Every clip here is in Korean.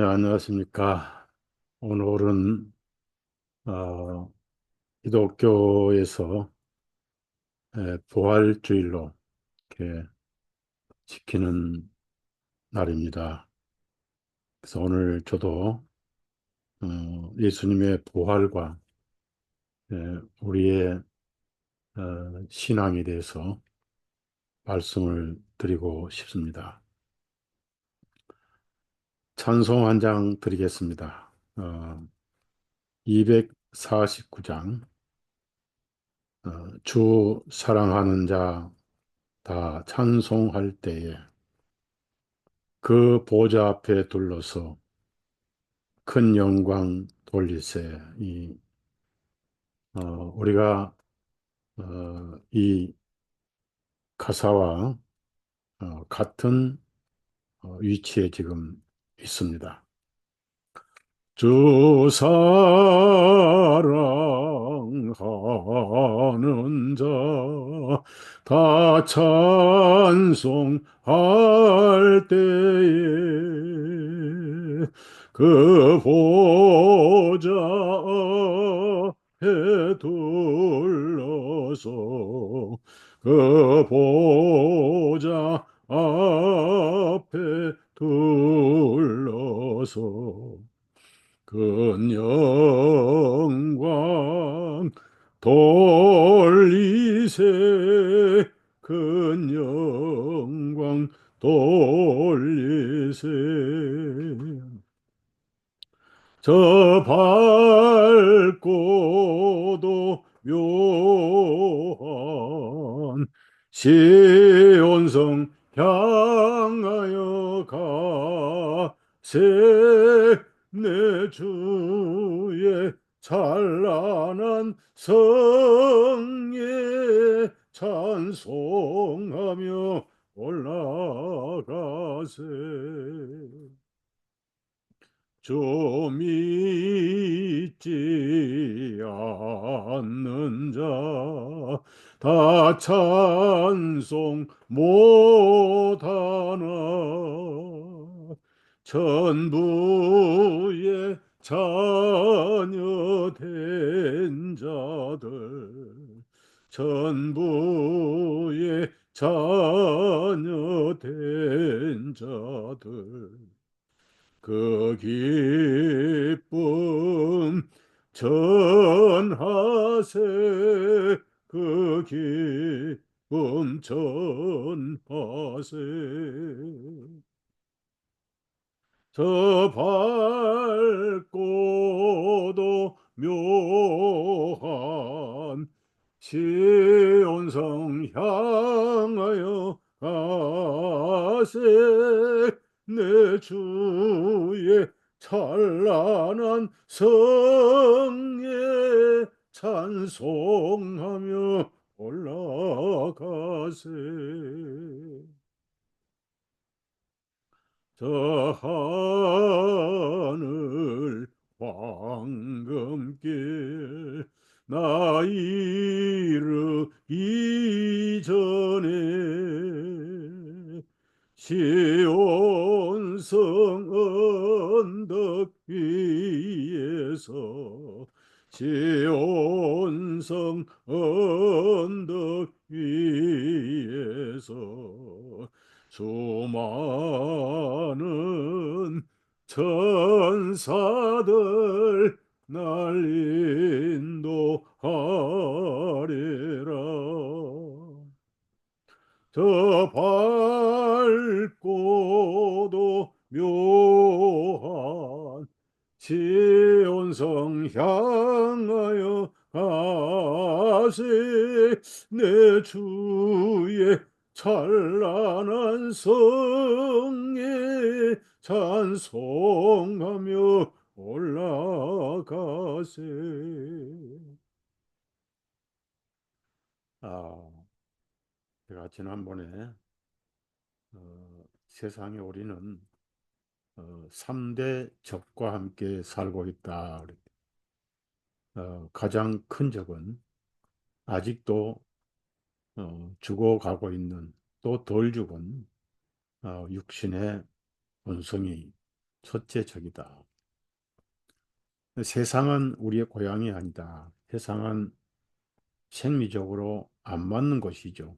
네, 안녕하십니까. 오늘은 어, 기독교에서 부활주일로 이렇게 지키는 날입니다. 그래서 오늘 저도 예수님의 부활과 우리의 신앙에 대해서 말씀을 드리고 싶습니다. 찬송 한 장 드리겠습니다. 249장 주 사랑하는 자 다 찬송할 때에 그 보좌 앞에 둘러서 큰 영광 돌리세. 우리가 이 가사와 같은 위치에 지금 있습니다. 주 사랑하는 자 다 찬송할 때에 그 보좌 앞에 둘러서 그 보좌 앞에 둘러서 큰 영광 돌리세. 큰 영광 돌리세. 저 밝고도 묘한 시온성 향하여 가세. 내 주의 찬란한 성에 찬송하며 올라가세. 주 믿지 않는 자 다 찬송 못하나. 천부의 자녀 된 자들, 천부의 자녀 된 자들, 그 기쁨 전하세. 그 기쁨 전하세. 저 밝고도 묘한 시온성 향하여 가세. 내 주의 찬란한 성에 찬송하며 올라가세. 저 하늘 황금길 나 이르기 전에 시온성 언덕 위에서, 시온성 언덕 위에서 수많은 천사들 날 인도하리라. 저 밝고도 묘한 시온성 향하여 가세. 내 주의 찬란한 성에 찬송하며 올라가세. 아, 제가 지난번에 세상에 우리는 3대 적과 함께 살고 있다. 가장 큰 적은 아직도 죽어가고 있는, 또 덜 죽은 육신의 본성이 첫째 적이다. 세상은 우리의 고향이 아니다. 세상은 생리적으로 안 맞는 것이죠.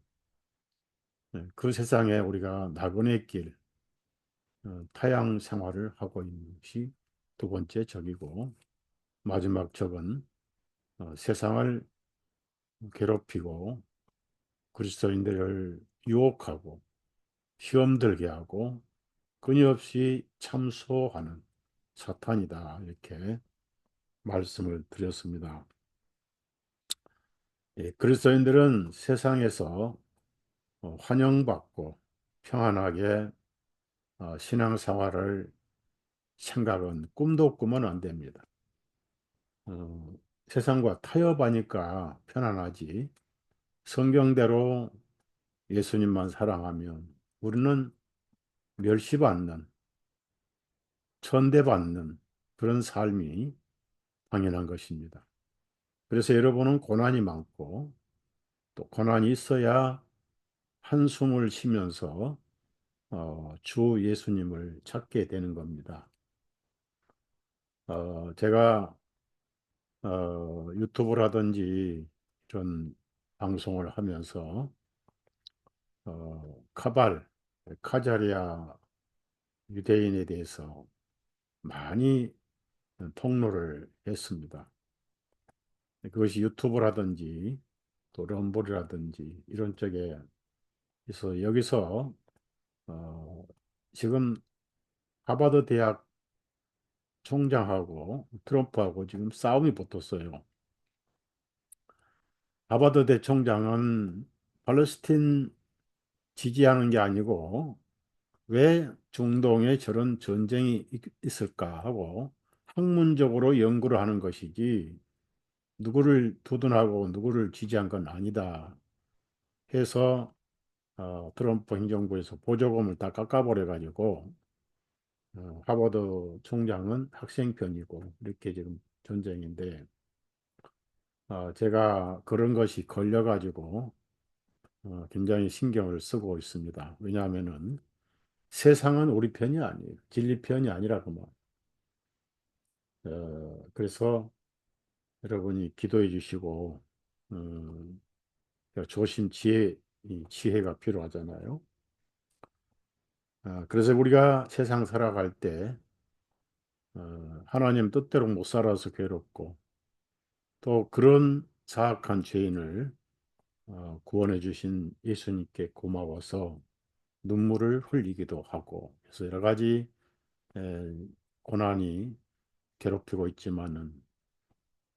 그 세상에 우리가 나그네 길, 타양 생활을 하고 있는 것이 두 번째 적이고, 마지막 적은 세상을 괴롭히고 그리스도인들을 유혹하고 시험 들게 하고 끊임없이 참소하는 사탄이다. 이렇게 말씀을 드렸습니다. 그리스도인들은 세상에서 환영받고 평안하게 신앙생활을 생각은 꿈도 꾸면 안 됩니다. 어, 세상과 타협하니까 편안하지. 성경대로 예수님만 사랑하면 우리는 멸시받는, 천대받는 그런 삶이 당연한 것입니다. 그래서 여러분은 고난이 많고 또 고난이 있어야 한숨을 쉬면서 주 예수님을 찾게 되는 겁니다. 제가 유튜브라든지 이런 방송을 하면서 카발, 카자리아 유대인에 대해서 많이 통로를 했습니다. 그것이 유튜브라든지 또 럼블이라든지 이런 쪽에 그래서 여기서 어, 지금 하버드 대학 총장하고 트럼프하고 지금 싸움이 붙었어요. 하버드 대 총장은 팔레스틴 지지하는 게 아니고 왜 중동에 저런 전쟁이 있을까 하고 학문적으로 연구를 하는 것이지 누구를 두둔하고 누구를 지지한 건 아니다 해서 트럼프 행정부에서 보조금을 다 깎아버려 가지고 하버드 총장은 학생 편이고 이렇게 지금 전쟁인데 제가 그런 것이 걸려가지고 굉장히 신경을 쓰고 있습니다. 왜냐하면은 세상은 우리 편이 아니에요. 진리 편이 아니라고 뭐. 그래서 여러분이 기도해 주시고 조심 지혜 이 지혜가 필요하잖아요. 그래서 우리가 세상 살아갈 때 하나님 뜻대로 못 살아서 괴롭고 또 그런 사악한 죄인을 구원해 주신 예수님께 고마워서 눈물을 흘리기도 하고 그래서 여러 가지 에, 고난이 괴롭히고 있지만은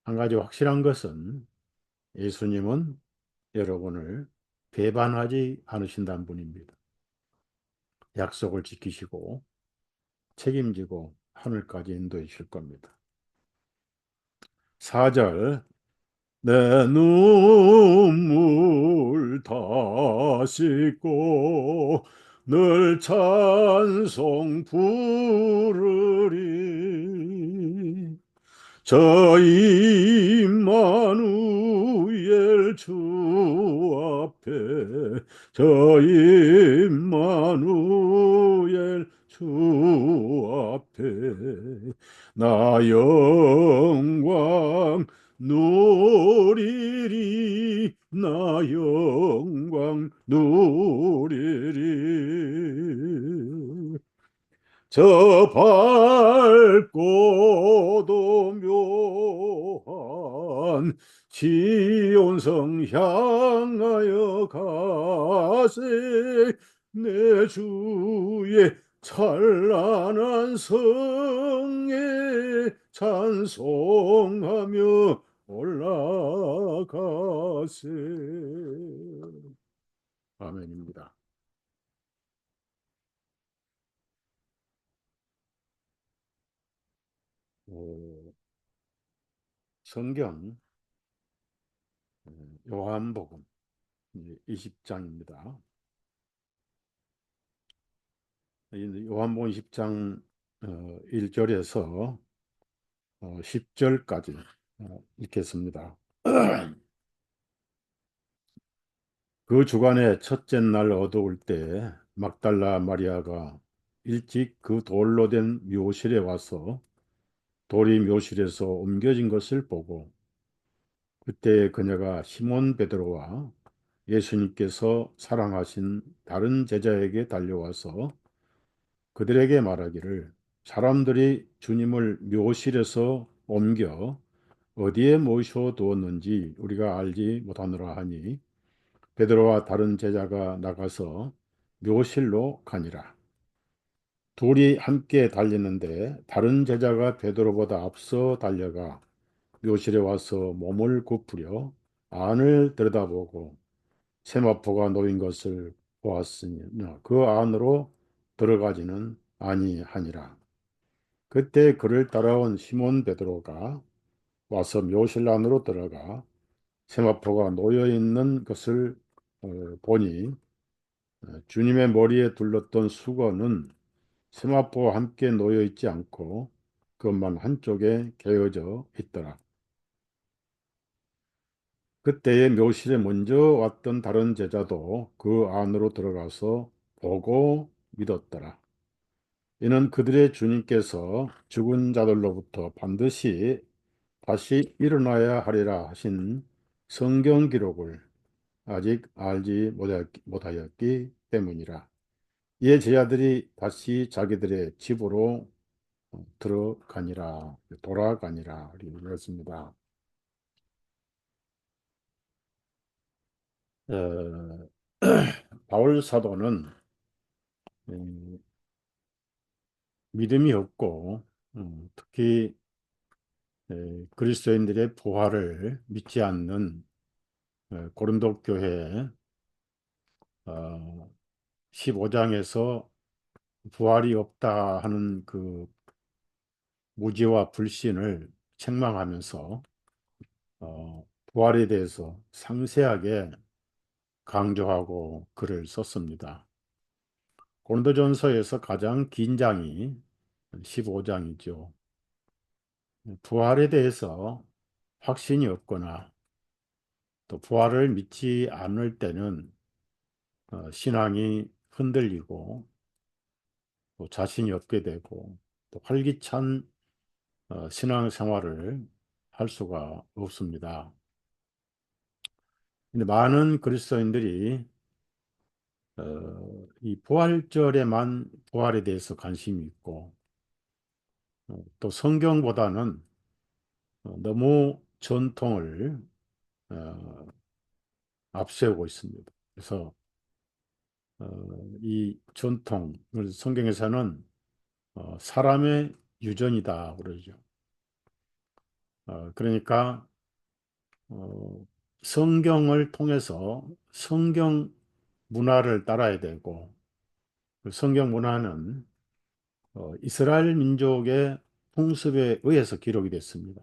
한 가지 확실한 것은 예수님은 여러분을 배반하지 않으신다는 분입니다. 약속을 지키시고 책임지고 하늘까지 인도해 주실 겁니다. 4절 내 눈물 다 씻고 늘 찬송 부르리 저 임마누엘 주 앞에 저 임마누엘 주 앞에 나 영광 누리리 나 영광 누리리 저 밝고도 묘한 지온성 향하여 가세 내 주의 찬란한 성에 찬송하며 올라가세. 아멘입니다. 오, 성경 요한복음 20장입니다. 요한복음 20장 1절에서 10절까지 읽겠습니다. 그 주간의 첫째 날 어두울 때 막달라 마리아가 일찍 그 돌로 된 묘실에 와서 돌이 묘실에서 옮겨진 것을 보고 그때 그녀가 시몬 베드로와 예수님께서 사랑하신 다른 제자에게 달려와서 그들에게 말하기를 사람들이 주님을 묘실에서 옮겨 어디에 모셔 두었는지 우리가 알지 못하노라 하니 베드로와 다른 제자가 나가서 묘실로 가니라. 둘이 함께 달리는데 다른 제자가 베드로보다 앞서 달려가 묘실에 와서 몸을 굽으려 안을 들여다보고 세마포가 놓인 것을 보았으니 그 안으로 들어가지는 아니하니라. 그때 그를 따라온 시몬 베드로가 와서 묘실 안으로 들어가 세마포가 놓여 있는 것을 보니 주님의 머리에 둘렀던 수건은 세마포와 함께 놓여 있지 않고 그것만 한쪽에 개어져 있더라. 그때에 묘실에 먼저 왔던 다른 제자도 그 안으로 들어가서 보고 믿었더라. 이는 그들의 주님께서 죽은 자들로부터 반드시 다시 일어나야 하리라 하신 성경 기록을 아직 알지 못하였기 때문이라. 이에 제자들이 다시 자기들의 집으로 들어가니라, 돌아가니라, 이렇습니다. 어, 바울 사도는 믿음이 없고, 특히 그리스도인들의 부활을 믿지 않는 고린도 교회 15장에서 부활이 없다 하는 그 무지와 불신을 책망하면서 부활에 대해서 상세하게 강조하고 글을 썼습니다. 고린도전서에서 가장 긴 장이 15장이죠. 부활에 대해서 확신이 없거나 또 부활을 믿지 않을 때는 신앙이 흔들리고 또 자신이 없게 되고 또 활기찬 신앙생활을 할 수가 없습니다. 근데 많은 그리스도인들이 이 부활절에만 부활에 대해서 관심이 있고 또 성경보다는 너무 전통을 어, 앞세우고 있습니다. 그래서 이 전통을 성경에서는 사람의 유전이다 그러죠. 그러니까 어, 성경을 통해서 성경 문화를 따라야 되고 그 성경 문화는 이스라엘 민족의 풍습에 의해서 기록이 됐습니다.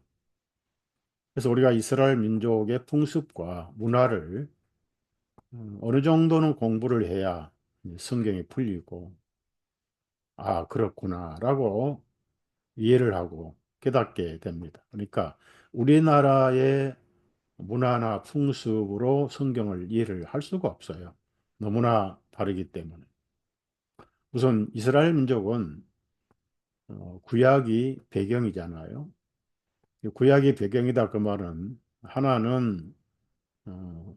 그래서 우리가 이스라엘 민족의 풍습과 문화를 어느 정도는 공부를 해야 성경이 풀리고 아 그렇구나라고 이해를 하고 깨닫게 됩니다. 그러니까 우리나라의 문화나 풍습으로 성경을 이해를 할 수가 없어요. 너무나 다르기 때문에. 우선 이스라엘 민족은 구약이 배경이잖아요. 구약이 배경이다 그 말은 하나는 어,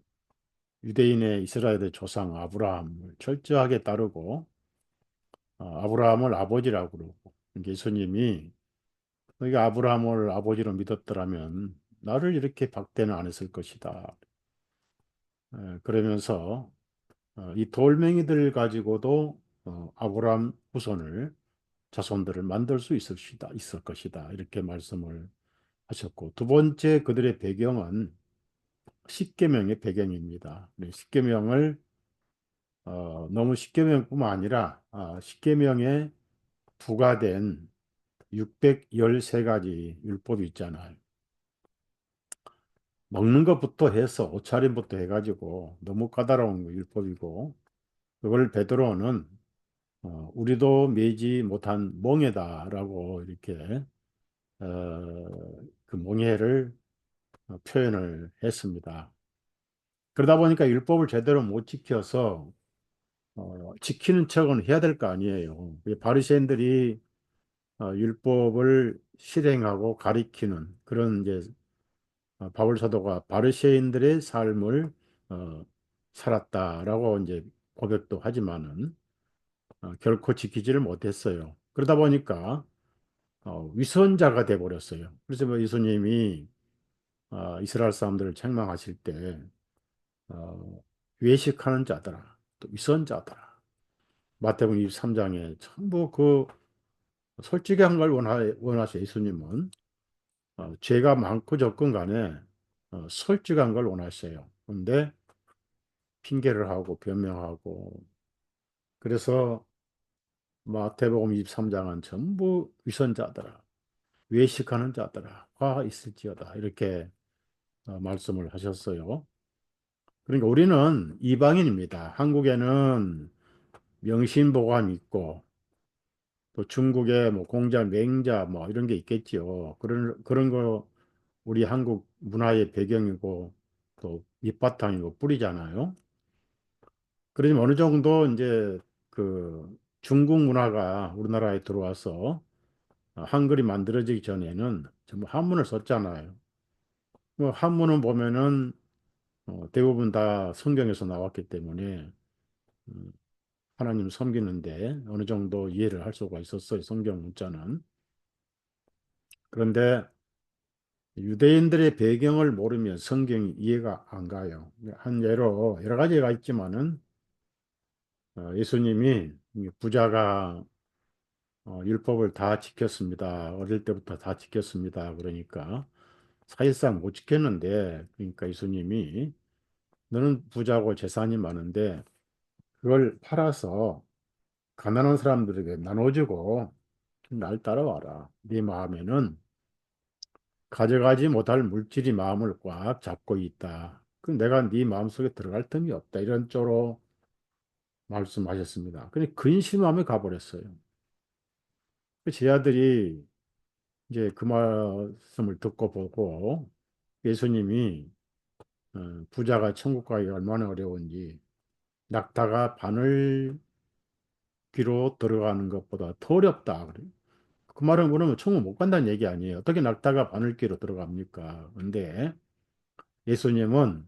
유대인의 이스라엘의 조상 아브라함을 철저하게 따르고 아브라함을 아버지라고 그러고 예수님이 너희가 아브라함을 아버지로 믿었더라면 나를 이렇게 박대는 안 했을 것이다. 그러면서 이 돌멩이들 가지고도 아브라함 후손을 자손들을 만들 수 있을 것이다. 이렇게 말씀을 하셨고 두 번째 그들의 배경은 십계명의 배경입니다. 십계명을 너무 십계명뿐만 아니라 십계명에 부과된 613가지 율법이 있잖아요. 먹는 것부터 해서 옷차림부터 해가지고 너무 까다로운 율법이고 그걸 베드로는 우리도 매지 못한 멍에다라고 이렇게 그 멍에를 표현을 했습니다. 그러다 보니까 율법을 제대로 못 지켜서 지키는 척은 해야 될 거 아니에요. 바리새인들이 율법을 실행하고 가리키는 그런 이제 바울 사도가 바리새인들의 삶을 어, 살았다라고 이제 고백도 하지만은 결코 지키지를 못했어요. 그러다 보니까 위선자가 돼 버렸어요. 그래서 뭐 예수님이 이스라엘 사람들을 책망하실 때 어, 외식하는 자들아, 또 위선자들아. 마태복음 23장에 전부 그 솔직한 걸 원하셔 예수님은 죄가 많고 적건 간에 솔직한 걸 원하셔요. 그런데 핑계를 하고 변명하고 그래서 마태복음 23장은 전부 위선자들아, 외식하는 자들아, 화 있을지어다 이렇게 말씀을 하셨어요. 그러니까 우리는 이방인입니다. 한국에는 명신보감 있고 또 중국에 뭐 공자, 맹자 뭐 이런 게 있겠지요. 그런 거 우리 한국 문화의 배경이고 또 밑바탕이고 뿌리잖아요. 그러지만 어느 정도 이제 그 중국 문화가 우리나라에 들어와서 한글이 만들어지기 전에는 전부 한문을 썼잖아요. 뭐 한문은 보면은 대부분 다 성경에서 나왔기 때문에 음, 하나님 섬기는데 어느 정도 이해를 할 수가 있었어요. 성경 문자는. 그런데 유대인들의 배경을 모르면 성경이 이해가 안 가요. 한 예로 여러 가지가 있지만은 예수님이 이 부자가 율법을 다 지켰습니다. 어릴 때부터 다 지켰습니다. 그러니까 사실상 못 지켰는데 그러니까 예수님이 너는 부자고 재산이 많은데 그걸 팔아서 가난한 사람들에게 나눠주고 날 따라와라. 네 마음에는 가져가지 못할 물질이 마음을 꽉 잡고 있다. 그 내가 네 마음속에 들어갈 틈이 없다. 이런 쪽으로 말씀하셨습니다. 근데 근심함에 가버렸어요. 제 아들이 이제 그 말씀을 듣고 보고 예수님이 부자가 천국 가기 얼마나 어려운지 낙타가 바늘 귀로 들어가는 것보다 더 어렵다. 그래. 그 말은 그러면 천국 못 간다는 얘기 아니에요. 어떻게 낙타가 바늘귀로 들어갑니까? 근데 예수님은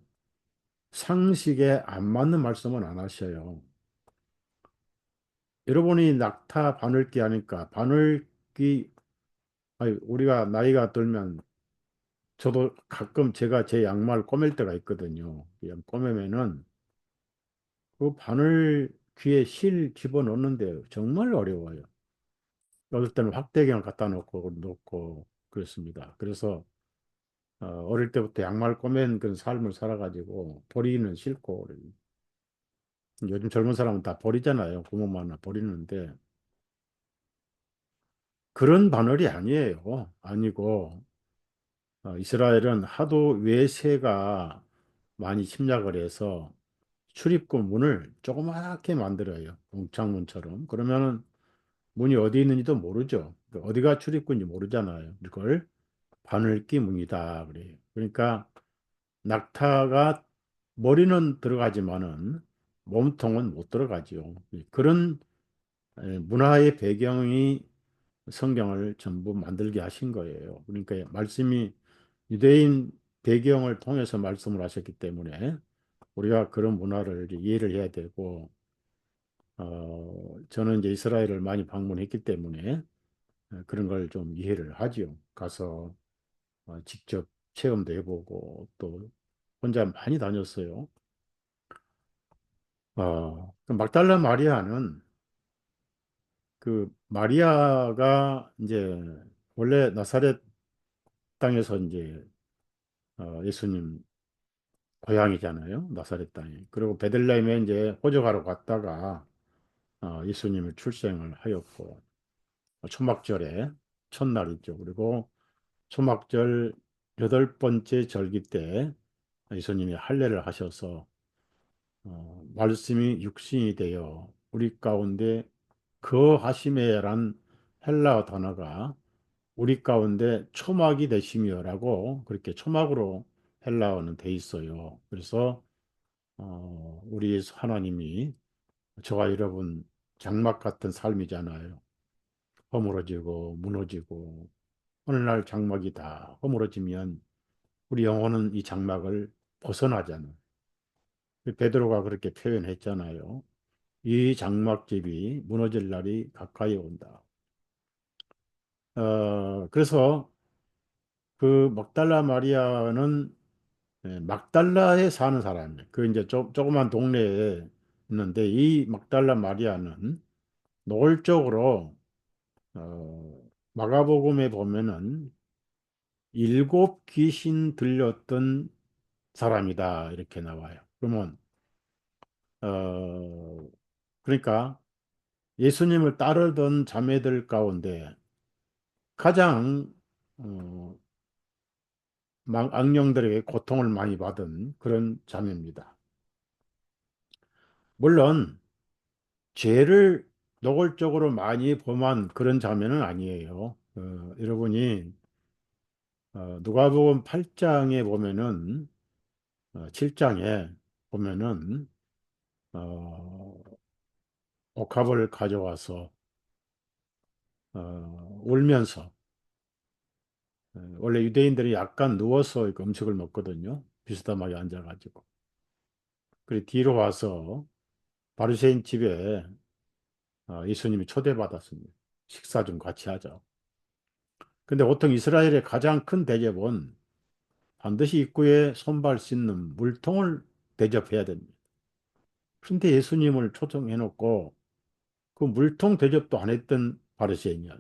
상식에 안 맞는 말씀은 안 하셔요. 여러분이 낙타 바늘귀 하니까 바늘귀 아니, 우리가 나이가 들면 저도 가끔 제가 제 양말 꼬맬 때가 있거든요. 그냥 꼬매면은 그 바늘 귀에 실 집어넣는데 정말 어려워요. 어떨 때는 확대경을 갖다 놓고 그렇습니다. 그래서 어릴 때부터 양말 꼬맨 그런 삶을 살아가지고 버리기는 싫고 요즘 젊은 사람은 다 버리잖아요. 구멍만 하나 버리는데 그런 바늘이 아니에요. 아니고 이스라엘은 하도 외세가 많이 침략을 해서 출입구 문을 조그맣게 만들어요. 동창문처럼. 그러면은 문이 어디 있는지도 모르죠. 그러니까 어디가 출입구인지 모르잖아요. 이걸 바늘기 문이다 그래요. 그러니까 낙타가 머리는 들어가지만은 몸통은 못 들어가지요. 그런 문화의 배경이 성경을 전부 만들게 하신 거예요. 그러니까 말씀이 유대인 배경을 통해서 말씀을 하셨기 때문에 우리가 그런 문화를 이해를 해야 되고, 저는 이제 이스라엘을 많이 방문했기 때문에 그런 걸 좀 이해를 하지요. 가서 직접 체험도 해보고 또 혼자 많이 다녔어요. 그 막달라 마리아는 그 마리아가 이제 원래 나사렛 땅에서 이제 예수님 고향이잖아요. 나사렛 땅이. 그리고 베들레헴에 이제 호적하러 갔다가 예수님을 출생을 하였고 초막절에 첫날이죠. 그리고 초막절 여덟 번째 절기 때 예수님이 할례를 하셔서 말씀이 육신이 되어 우리 가운데 거하심에란 헬라어 단어가 우리 가운데 초막이 되심이여라고 그렇게 초막으로 헬라어는 돼 있어요. 그래서 우리 하나님이 저와 여러분 장막 같은 삶이잖아요. 허물어지고 무너지고 어느 날 장막이 다 허물어지면 우리 영혼은 이 장막을 벗어나잖아요. 베드로가 그렇게 표현했잖아요. 이 장막집이 무너질 날이 가까이 온다. 그래서 그 막달라 마리아는 막달라에 사는 사람이에요. 그 이제 조그만 동네에 있는데 이 막달라 마리아는 노골적으로 마가복음에 보면은 일곱 귀신 들렸던 사람이다 이렇게 나와요. 그러면 그러니까 예수님을 따르던 자매들 가운데 가장 어, 악령들에게 고통을 많이 받은 그런 자매입니다. 물론 죄를 노골적으로 많이 범한 그런 자매는 아니에요. 여러분이 누가복음 8장에 보면은 7장에 보면은 어, 옥합을 가져와서 울면서 원래 유대인들이 약간 누워서 이렇게 음식을 먹거든요. 비스듬하게 앉아가지고. 그리고 뒤로 와서 바리새인 집에 예수님이 초대받았습니다. 식사 좀 같이 하자. 근데 보통 이스라엘의 가장 큰 대접은 반드시 입구에 손발 씻는 물통을 대접해야 됩니다. 그런데 예수님을 초청해놓고 그 물통 대접도 안 했던 바리새인이야.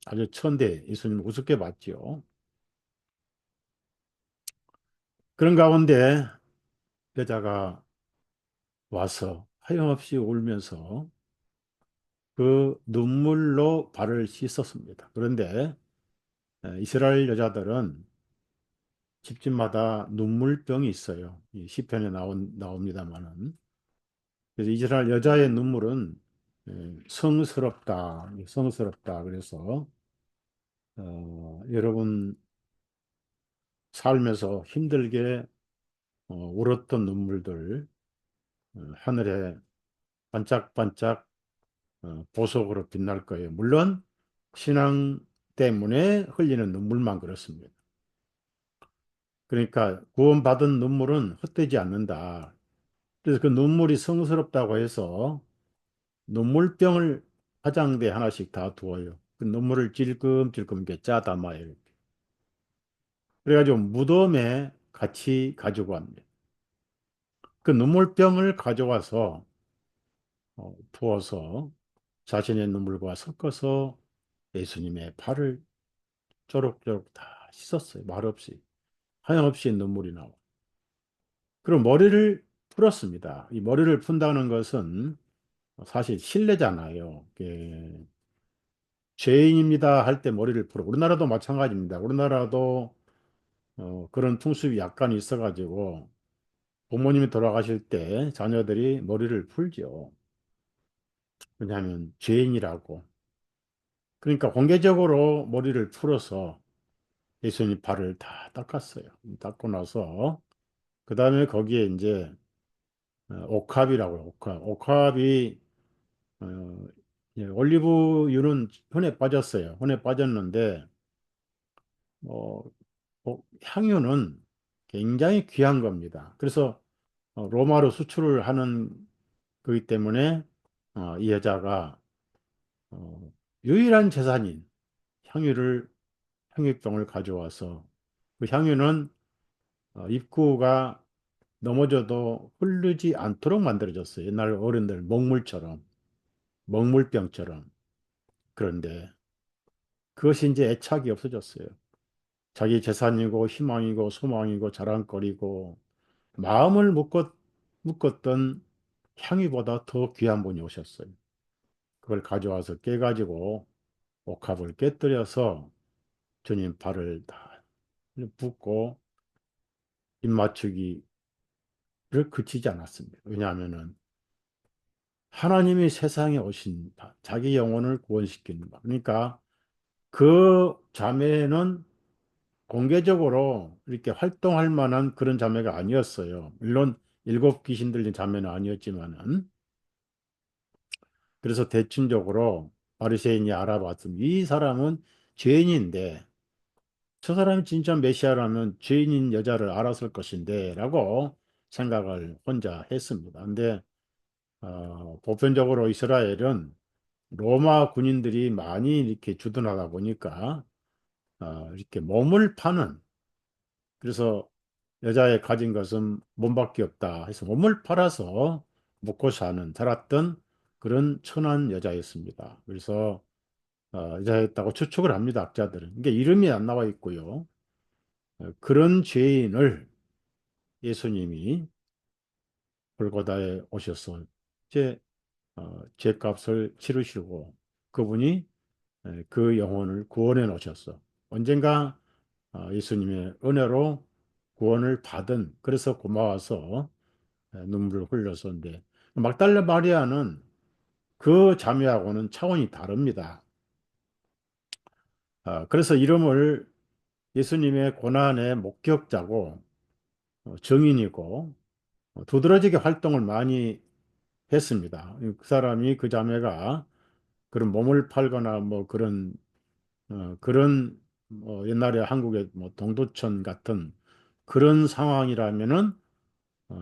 아주 천대 예수님 우습게 봤죠. 그런 가운데 여자가 와서 하염없이 울면서 그 눈물로 발을 씻었습니다. 그런데 이스라엘 여자들은 집집마다 눈물병이 있어요. 이 시편에 나옵니다만은. 그래서 이스라엘 여자의 눈물은 성스럽다, 성스럽다. 그래서 여러분 삶에서 힘들게 울었던 눈물들 하늘에 반짝반짝 보석으로 빛날 거예요. 물론 신앙 때문에 흘리는 눈물만 그렇습니다. 그러니까 구원받은 눈물은 헛되지 않는다. 그래서 그 눈물이 성스럽다고 해서 눈물병을 화장대에 하나씩 다 두어요. 그 눈물을 찔끔찔끔 이렇게 짜 담아요. 이렇게. 그래가지고 무덤에 같이 가지고 갑니다. 그 눈물병을 가져와서 부어서 자신의 눈물과 섞어서 예수님의 발을 쪼록쪼록 다 씻었어요. 말없이. 하염없이 눈물이 나와. 그리고 머리를 풀었습니다. 이 머리를 푼다는 것은 사실 실례잖아요. 죄인입니다 할 때 머리를 풀어. 우리나라도 마찬가지입니다. 우리나라도 그런 풍습이 약간 있어가지고 부모님이 돌아가실 때 자녀들이 머리를 풀죠. 왜냐하면 죄인이라고. 그러니까 공개적으로 머리를 풀어서 예수님 발을 다 닦았어요. 닦고 나서 그 다음에 거기에 이제 옥합이라고요. 옥합. 옥합이 올리브유는 흔해 빠졌어요. 흔해 빠졌는데 어, 향유는 굉장히 귀한 겁니다. 그래서 로마로 수출을 하는 거기 때문에 이 여자가 어, 유일한 재산인 향유병을 가져와서 그 향유는 입구가 넘어져도 흐르지 않도록 만들어졌어요. 옛날 어른들 먹물처럼, 먹물병처럼. 그런데 그것이 이제 애착이 없어졌어요. 자기 재산이고 희망이고 소망이고 자랑거리고 마음을 묶었던 향유보다 더 귀한 분이 오셨어요. 그걸 가져와서 깨가지고 옥합을 깨뜨려서 주님 발을 다 붓고 입맞추기를 그치지 않았습니다. 왜냐하면은 하나님이 세상에 오신 자기 영혼을 구원시키는 바. 그러니까 그 자매는 공개적으로 이렇게 활동할 만한 그런 자매가 아니었어요. 물론 일곱 귀신 들린 자매는 아니었지만은 그래서 대충적으로 바리새인이 알아봤습니다. 이 사람은 죄인인데 저 사람이 진짜 메시아라면 죄인인 여자를 알았을 것인데 라고 생각을 혼자 했습니다. 근데 보편적으로 이스라엘은 로마 군인들이 많이 이렇게 주둔하다 보니까 이렇게 몸을 파는, 그래서 여자의 가진 것은 몸밖에 없다 해서 몸을 팔아서 먹고 사는 살았던 그런 천한 여자였습니다. 그래서 여자였다고 추측을 합니다. 학자들은. 이게 이름이 안 나와 있고요. 그런 죄인을 예수님이 골고다에 오셔서 이제 죄값을 치르시고 그분이 그 영혼을 구원해 놓으셨어. 언젠가 예수님의 은혜로 구원을 받은, 그래서 고마워서 눈물을 흘렸었는데, 막달라 마리아는 그 자매하고는 차원이 다릅니다. 그래서 이름을 예수님의 고난의 목격자고 증인이고 두드러지게 활동을 많이 했습니다. 그 사람이, 그 자매가 그런 몸을 팔거나 뭐 그런 옛날에 한국의 뭐 동두천 같은 그런 상황이라면은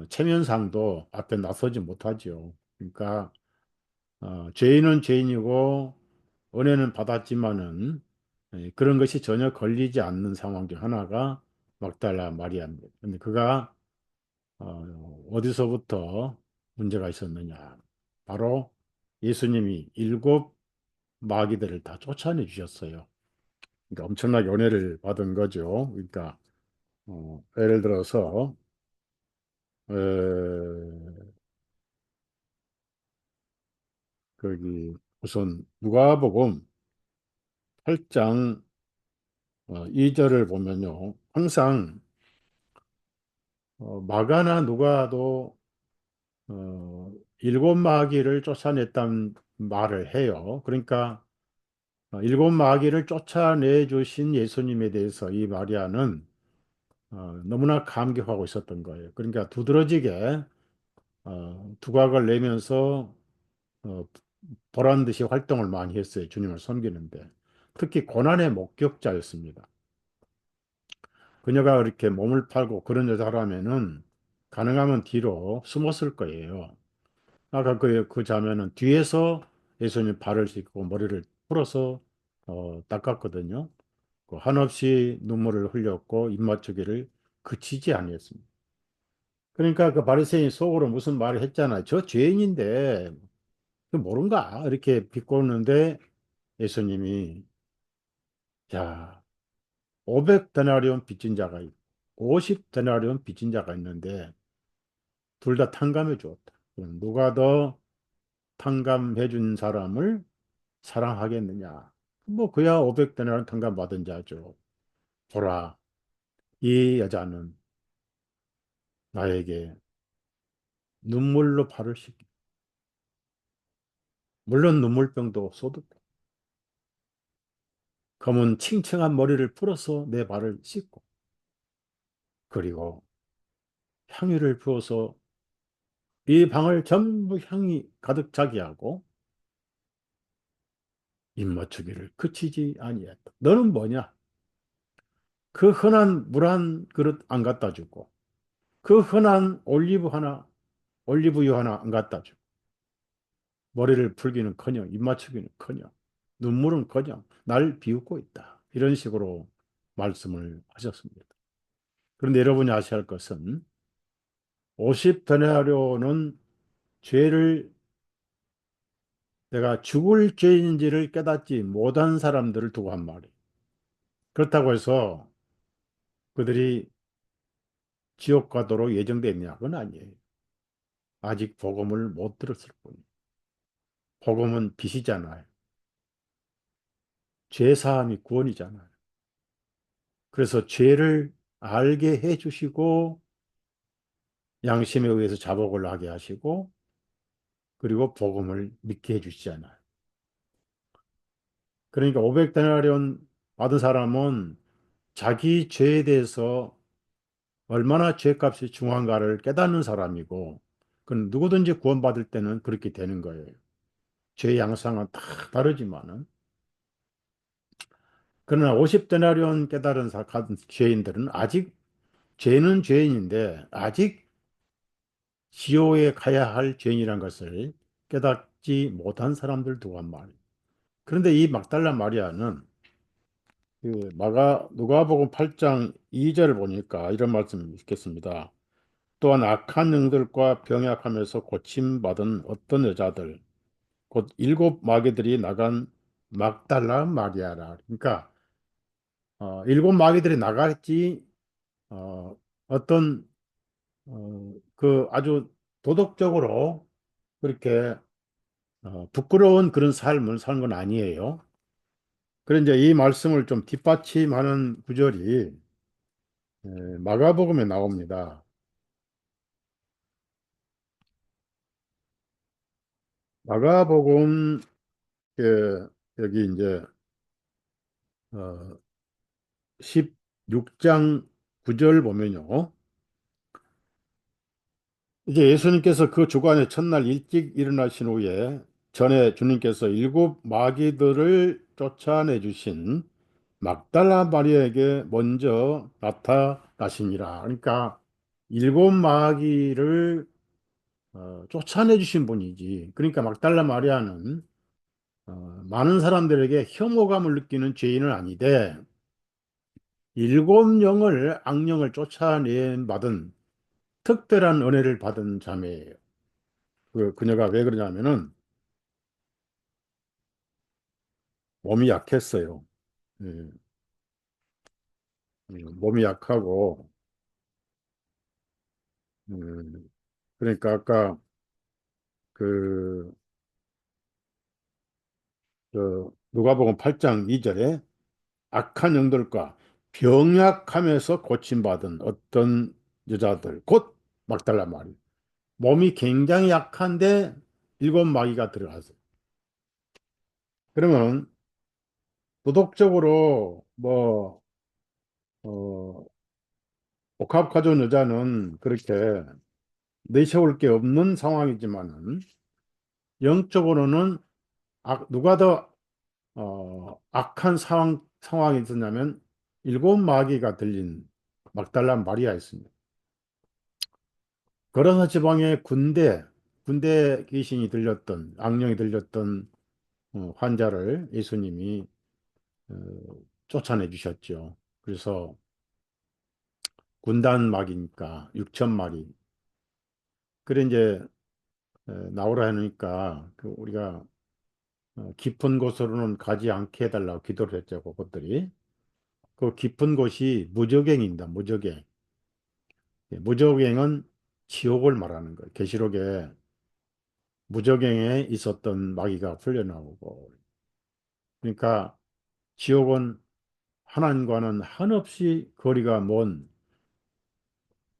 체면상도 앞에 나서지 못하지요. 그러니까 죄인은 죄인이고 은혜는 받았지만은 그런 것이 전혀 걸리지 않는 상황 중 하나가 막달라 마리아입니다. 근데 그가 어디서부터 문제가 있었느냐? 바로 예수님이 일곱 마귀들을 다 쫓아내 주셨어요. 그러니까 엄청나게 은혜를 받은 거죠. 그러니까 예를 들어서 에, 거기 우선 누가복음 8장 2절을 보면요. 항상 마가나 누가도 일곱 마귀를 쫓아냈다는 말을 해요. 그러니까 일곱 마귀를 쫓아내 주신 예수님에 대해서 이 마리아는 너무나 감격하고 있었던 거예요. 그러니까 두드러지게 두각을 내면서 어, 보란 듯이 활동을 많이 했어요. 주님을 섬기는데. 특히 고난의 목격자였습니다. 그녀가 이렇게 몸을 팔고 그런 여자라면은 가능하면 뒤로 숨었을 거예요. 아까 그 자매는 뒤에서 예수님 발을 씻고 머리를 풀어서 닦았거든요. 그 한없이 눈물을 흘렸고 입맞추기를 그치지 아니했습니다. 그러니까 그 바리새인 속으로 무슨 말을 했잖아요. 저 죄인인데 그 모른가? 이렇게 비꼬는데 예수님이, 자, 500데나리온 빚진 자가 있고 50데나리온 빚진 자가 있는데 둘 다 탕감해 주었다. 그럼 누가 더 탕감해 준 사람을 사랑하겠느냐? 뭐 그야 500데나리온 탕감 받은 자죠. 보라, 이 여자는 나에게 눈물로 발을 씻기. 물론 눈물병도 쏟았다. 검은 칭칭한 머리를 풀어서 내 발을 씻고 그리고 향유를 부어서 이 방을 전부 향이 가득 차게 하고 입맞추기를 그치지 아니했다. 너는 뭐냐? 그 흔한 물 한 그릇 안 갖다 주고 그 흔한 올리브유 하나 안 갖다 주고 머리를 풀기는커녕 입맞추기는커녕 눈물은커녕 날 비웃고 있다. 이런 식으로 말씀을 하셨습니다. 그런데 여러분이 아셔야 할 것은 50데나리온은 죄를, 내가 죽을 죄인지를 깨닫지 못한 사람들을 두고 한 말이에요. 그렇다고 해서 그들이 지옥 가도록 예정되어 있냐? 그건 아니에요. 아직 복음을 못 들었을 뿐이에요. 복음은 빛이잖아요. 죄 사함이 구원이잖아요. 그래서 죄를 알게 해 주시고 양심에 의해서 자복을 하게 하시고 그리고 복음을 믿게 해 주시잖아요. 그러니까 500데나리온 받은 사람은 자기 죄에 대해서 얼마나 죄값이 중요한가를 깨닫는 사람이고, 그건 누구든지 구원받을 때는 그렇게 되는 거예요. 죄 양상은 다 다르지만은 그러나 50데나리온 깨달은 죄인들은 아직 죄는 죄인인데 아직 지옥에 가야 할 죄인이란 것을 깨닫지 못한 사람들도 한 말이에요. 그런데 이 막달라 마리아는 그 누가복음 8장 2절을 보니까 이런 말씀이 있겠습니다. 또한 악한 영들과 병약하면서 고침받은 어떤 여자들 곧 일곱 마귀들이 나간 막달라 마리아라. 그러니까 일곱 마귀들이 나갔지 어, 어떤 그 아주 도덕적으로 그렇게 부끄러운 그런 삶을 사는 건 아니에요. 그런 이제 이 말씀을 좀 뒷받침하는 구절이 마가복음에 나옵니다. 마가복음 여기 이제 어, 16장 9절 보면요. 이제 예수님께서 그 주간의 첫날 일찍 일어나신 후에 전에 주님께서 일곱 마귀들을 쫓아내 주신 막달라 마리아에게 먼저 나타나시니라. 그러니까 일곱 마귀를 쫓아내 주신 분이지. 그러니까 막달라 마리아는 많은 사람들에게 혐오감을 느끼는 죄인은 아니되 일곱 영을 악령을 쫓아낸 받은 특별한 은혜를 받은 자매예요. 그녀가 왜 그러냐면은 몸이 약했어요. 예, 몸이 약하고 그러니까 아까 그 누가복음 8장 2절에 악한 영들과 병약함에서 고침받은 어떤 여자들 곧 막달라 마리 몸이 굉장히 약한데 일곱 마귀가 들어가서 그러면 도덕적으로 뭐 어, 복합 가족 여자는 그렇게 내세울 게 없는 상황이지만은 영적으로는 누가 더 악한 상황이 있었냐면 일곱 마귀가 들린 막달라 마리아였습니다. 거라사 지방의 군대 귀신이 들렸던 악령이 들렸던 환자를 예수님이 어, 쫓아내 주셨죠. 그래서 군단 마귀니까 6천 마리. 그래 이제 나오라 하니까 우리가 깊은 곳으로는 가지 않게 해달라고 기도를 했죠. 그것들이. 그 깊은 곳이 무저갱입니다. 무저갱. 예, 무저갱은 지옥을 말하는 거예요. 계시록에 무저갱에 있었던 마귀가 풀려나오고. 그러니까 지옥은 하나님과는 한없이 거리가 먼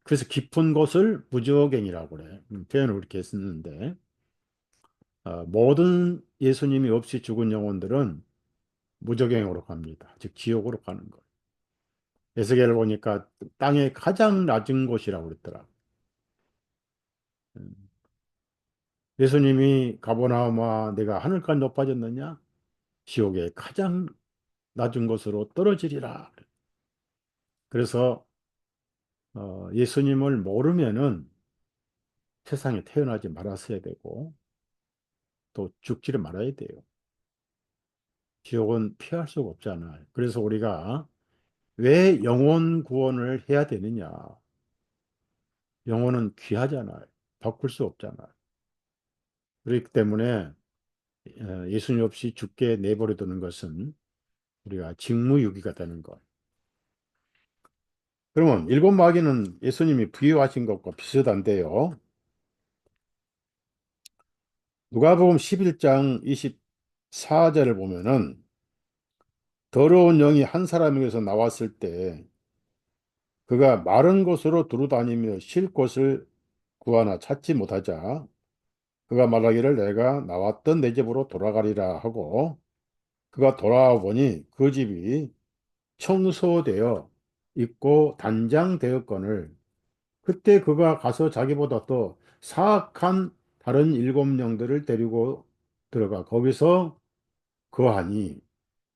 그래서 깊은 곳을 무저갱이라고 그래. 표현을 그렇게 쓰는데 모든 예수님이 없이 죽은 영혼들은 무저갱으로 갑니다. 즉 지옥으로 가는 거예요. 에스겔을 보니까 땅의 가장 낮은 곳이라고 그랬더라. 음, 예수님이 가버나움아 내가 하늘까지 높아졌느냐? 지옥의 가장 낮은 곳으로 떨어지리라. 그래서 예수님을 모르면은 세상에 태어나지 말았어야 되고 또 죽지를 말아야 돼요. 지옥은 피할 수가 없잖아요. 그래서 우리가 왜 영혼 구원을 해야 되느냐? 영혼은 귀하잖아요. 바꿀 수 없잖아요. 그렇기 때문에 예수님 없이 죽게 내버려 두는 것은 우리가 직무유기가 되는 것. 그러면 일곱 마귀는 예수님이 부유하신 것과 비슷한데요. 누가복음 11장 24절을 보면은 더러운 영이 한 사람에게서 나왔을 때 그가 마른 곳으로 두루다니며 쉴 곳을 구하나 찾지 못하자 그가 말하기를 내가 나왔던 내 집으로 돌아가리라 하고 그가 돌아와 보니 그 집이 청소되어 있고 단장되었거늘 그때 그가 가서 자기보다 더 사악한 다른 일곱 영들을 데리고 들어가 거기서 거하니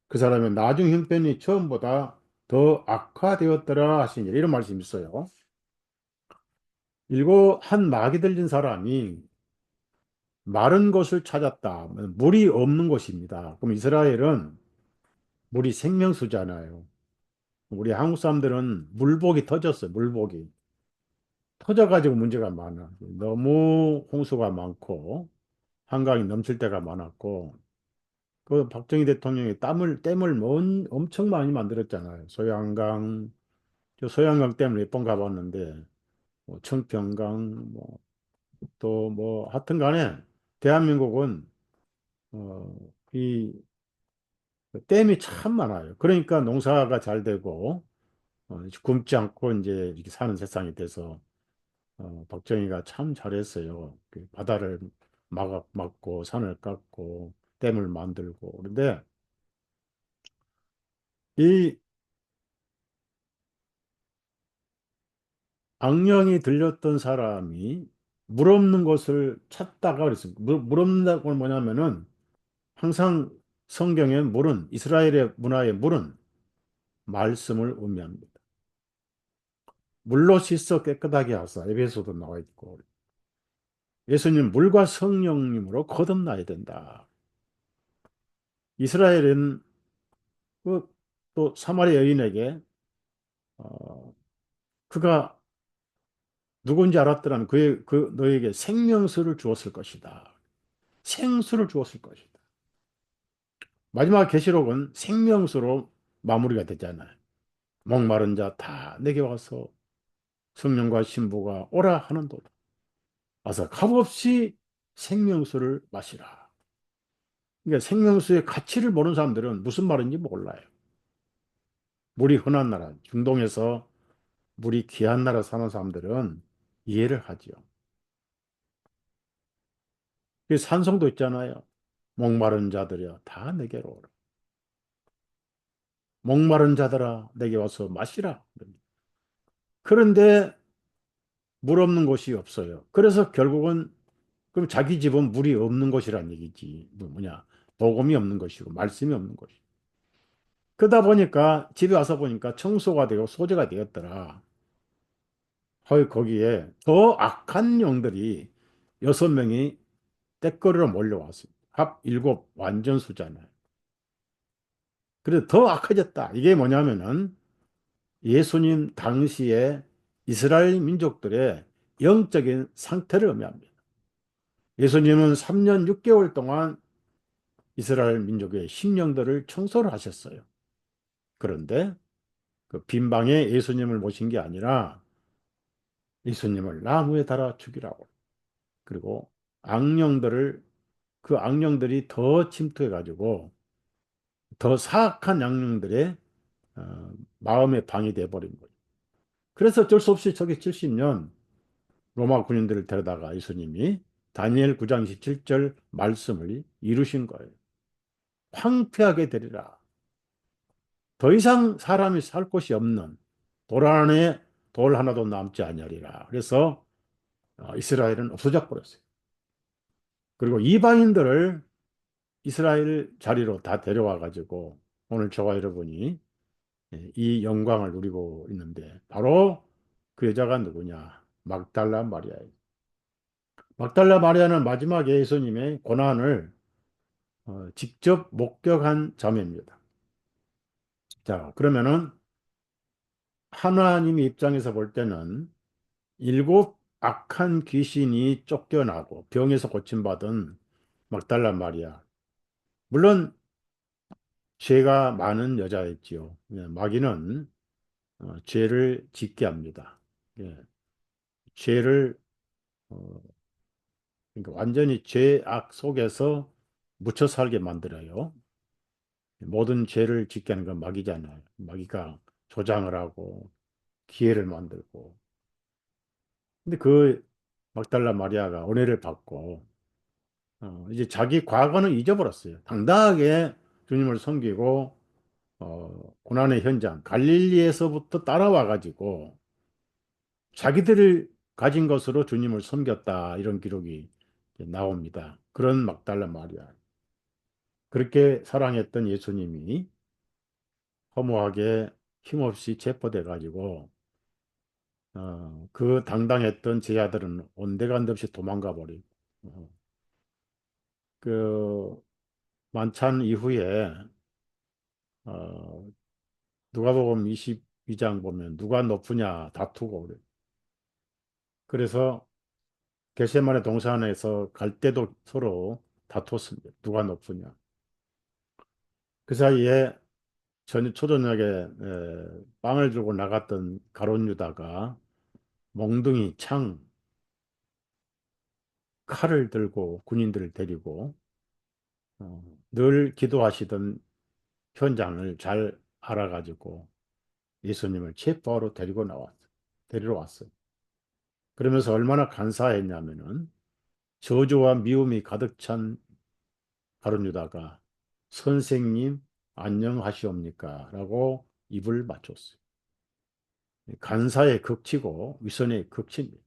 그 사람의 나중 형편이 처음보다 더 악화되었더라 하시니 이런 말씀이 있어요. 일곱 한 마귀 들린 사람이 마른 곳을 찾았다. 물이 없는 곳입니다. 그럼 이스라엘은 물이 생명수잖아요. 우리 한국 사람들은 물복이 터졌어요. 물복이. 터져가지고 문제가 많아. 너무 홍수가 많고 한강이 넘칠 때가 많았고 그 박정희 대통령이 댐을 엄청 많이 만들었잖아요. 소양강, 저 소양강 댐을 몇 번 가봤는데 뭐 청평강 뭐 또 뭐 하여튼 간에 대한민국은 이 댐이 참 많아요. 그러니까 농사가 잘 되고 굶지 않고 이제 이렇게 사는 세상이 돼서 박정희가 참 잘했어요. 그 바다를 막고 산을 깎고 댐을 만들고 그런데 이 악령이 들렸던 사람이 물 없는 곳을 찾다가 그랬어요. 물 없는다고 뭐냐면은 항상 성경의 물은 이스라엘의 문화의 물은 말씀을 의미합니다. 물로 씻어 깨끗하게 하사 에베소도 나와 있고 예수님 물과 성령님으로 거듭나야 된다. 이스라엘은 또 사마리아 여인에게 어, 그가 누군지 알았더라면 너에게 생명수를 주었을 것이다. 생수를 주었을 것이다. 마지막 계시록은 생명수로 마무리가 되잖아요. 목마른 자 다 내게 와서 성령과 신부가 오라 하는도다. 와서 값없이 생명수를 마시라. 그러니까 생명수의 가치를 모르는 사람들은 무슨 말인지 몰라요. 물이 흔한 나라, 중동에서 물이 귀한 나라 사는 사람들은 이해를 하죠. 그 산성도 있잖아요. 목마른 자들이여 다 내게로 오라. 목마른 자들아 내게 와서 마시라. 그런데 물 없는 곳이 없어요. 그래서 결국은 그럼 자기 집은 물이 없는 곳이란 얘기지. 뭐냐? 복음이 없는 것이고 말씀이 없는 것이. 그러다 보니까 집에 와서 보니까 청소가 되고 소재가 되었더라. 거기에 더 악한 영들이 6명이 떼거리로 몰려왔습니다. 합 일곱 완전수잖아요. 그래서 더 악해졌다. 이게 뭐냐면은 예수님 당시에 이스라엘 민족들의 영적인 상태를 의미합니다. 예수님은 3년 6개월 동안 이스라엘 민족의 심령들을 청소를 하셨어요. 그런데 그 빈방에 예수님을 모신 게 아니라 예수님을 나무에 달아 죽이라고. 그리고 악령들을 그 악령들이 더 침투해 가지고 더 사악한 악령들의 어, 마음의 방이 돼 버린 거예요. 그래서 어쩔 수 없이 저기 70년 로마 군인들을 데려다가 예수님이 다니엘 9장 27절 말씀을 이루신 거예요. 황폐하게 되리라. 더 이상 사람이 살 곳이 없는 돌 안에 돌 하나도 남지 아니하리라. 그래서 이스라엘은 없어져 버렸어요. 그리고 이방인들을 이스라엘 자리로 다 데려와 가지고 오늘 저와 여러분이 이 영광을 누리고 있는데 바로 그 여자가 누구냐? 막달라 마리아예요. 막달라 마리아는 마지막에 예수님의 고난을 직접 목격한 자매입니다. 자, 그러면은 하나님의 입장에서 볼 때는 일곱 악한 귀신이 쫓겨나고 병에서 고침받은 막달라 마리아. 물론 죄가 많은 여자였지요. 예, 마귀는 죄를 짓게 합니다. 예, 죄를 어, 그러니까 완전히 죄악 속에서 묻혀 살게 만들어요. 모든 죄를 짓게 하는 건 마귀잖아요. 마귀가 조장을 하고 기회를 만들고. 근데 그 막달라 마리아가 은혜를 받고 이제 자기 과거는 잊어버렸어요. 당당하게 주님을 섬기고 고난의 현장 갈릴리에서부터 따라와 가지고 자기들을 가진 것으로 주님을 섬겼다 이런 기록이 나옵니다. 그런 막달라 마리아. 그렇게 사랑했던 예수님이 허무하게 힘없이 체포돼 가지고 그 당당했던 제자들은 온데간데 없이 도망가 버리고 어, 그 만찬 이후에 어, 누가복음 22장 보면 누가 높으냐 다투고 그래. 그래서 겟세마네 동산에서 갈 때도 서로 다퉜습니다. 누가 높으냐. 그 사이에 초저녁에 빵을 들고 나갔던 가룟 유다가 몽둥이 창 칼을 들고 군인들을 데리고 늘 기도하시던 현장을 잘 알아가지고 예수님을 체포하러 데리러 왔어요. 그러면서 얼마나 간사했냐면은 저주와 미움이 가득 찬 가룟 유다가 선생님 안녕하시옵니까? 라고 입을 맞췄어요. 간사의 극치고 위선의 극치입니다.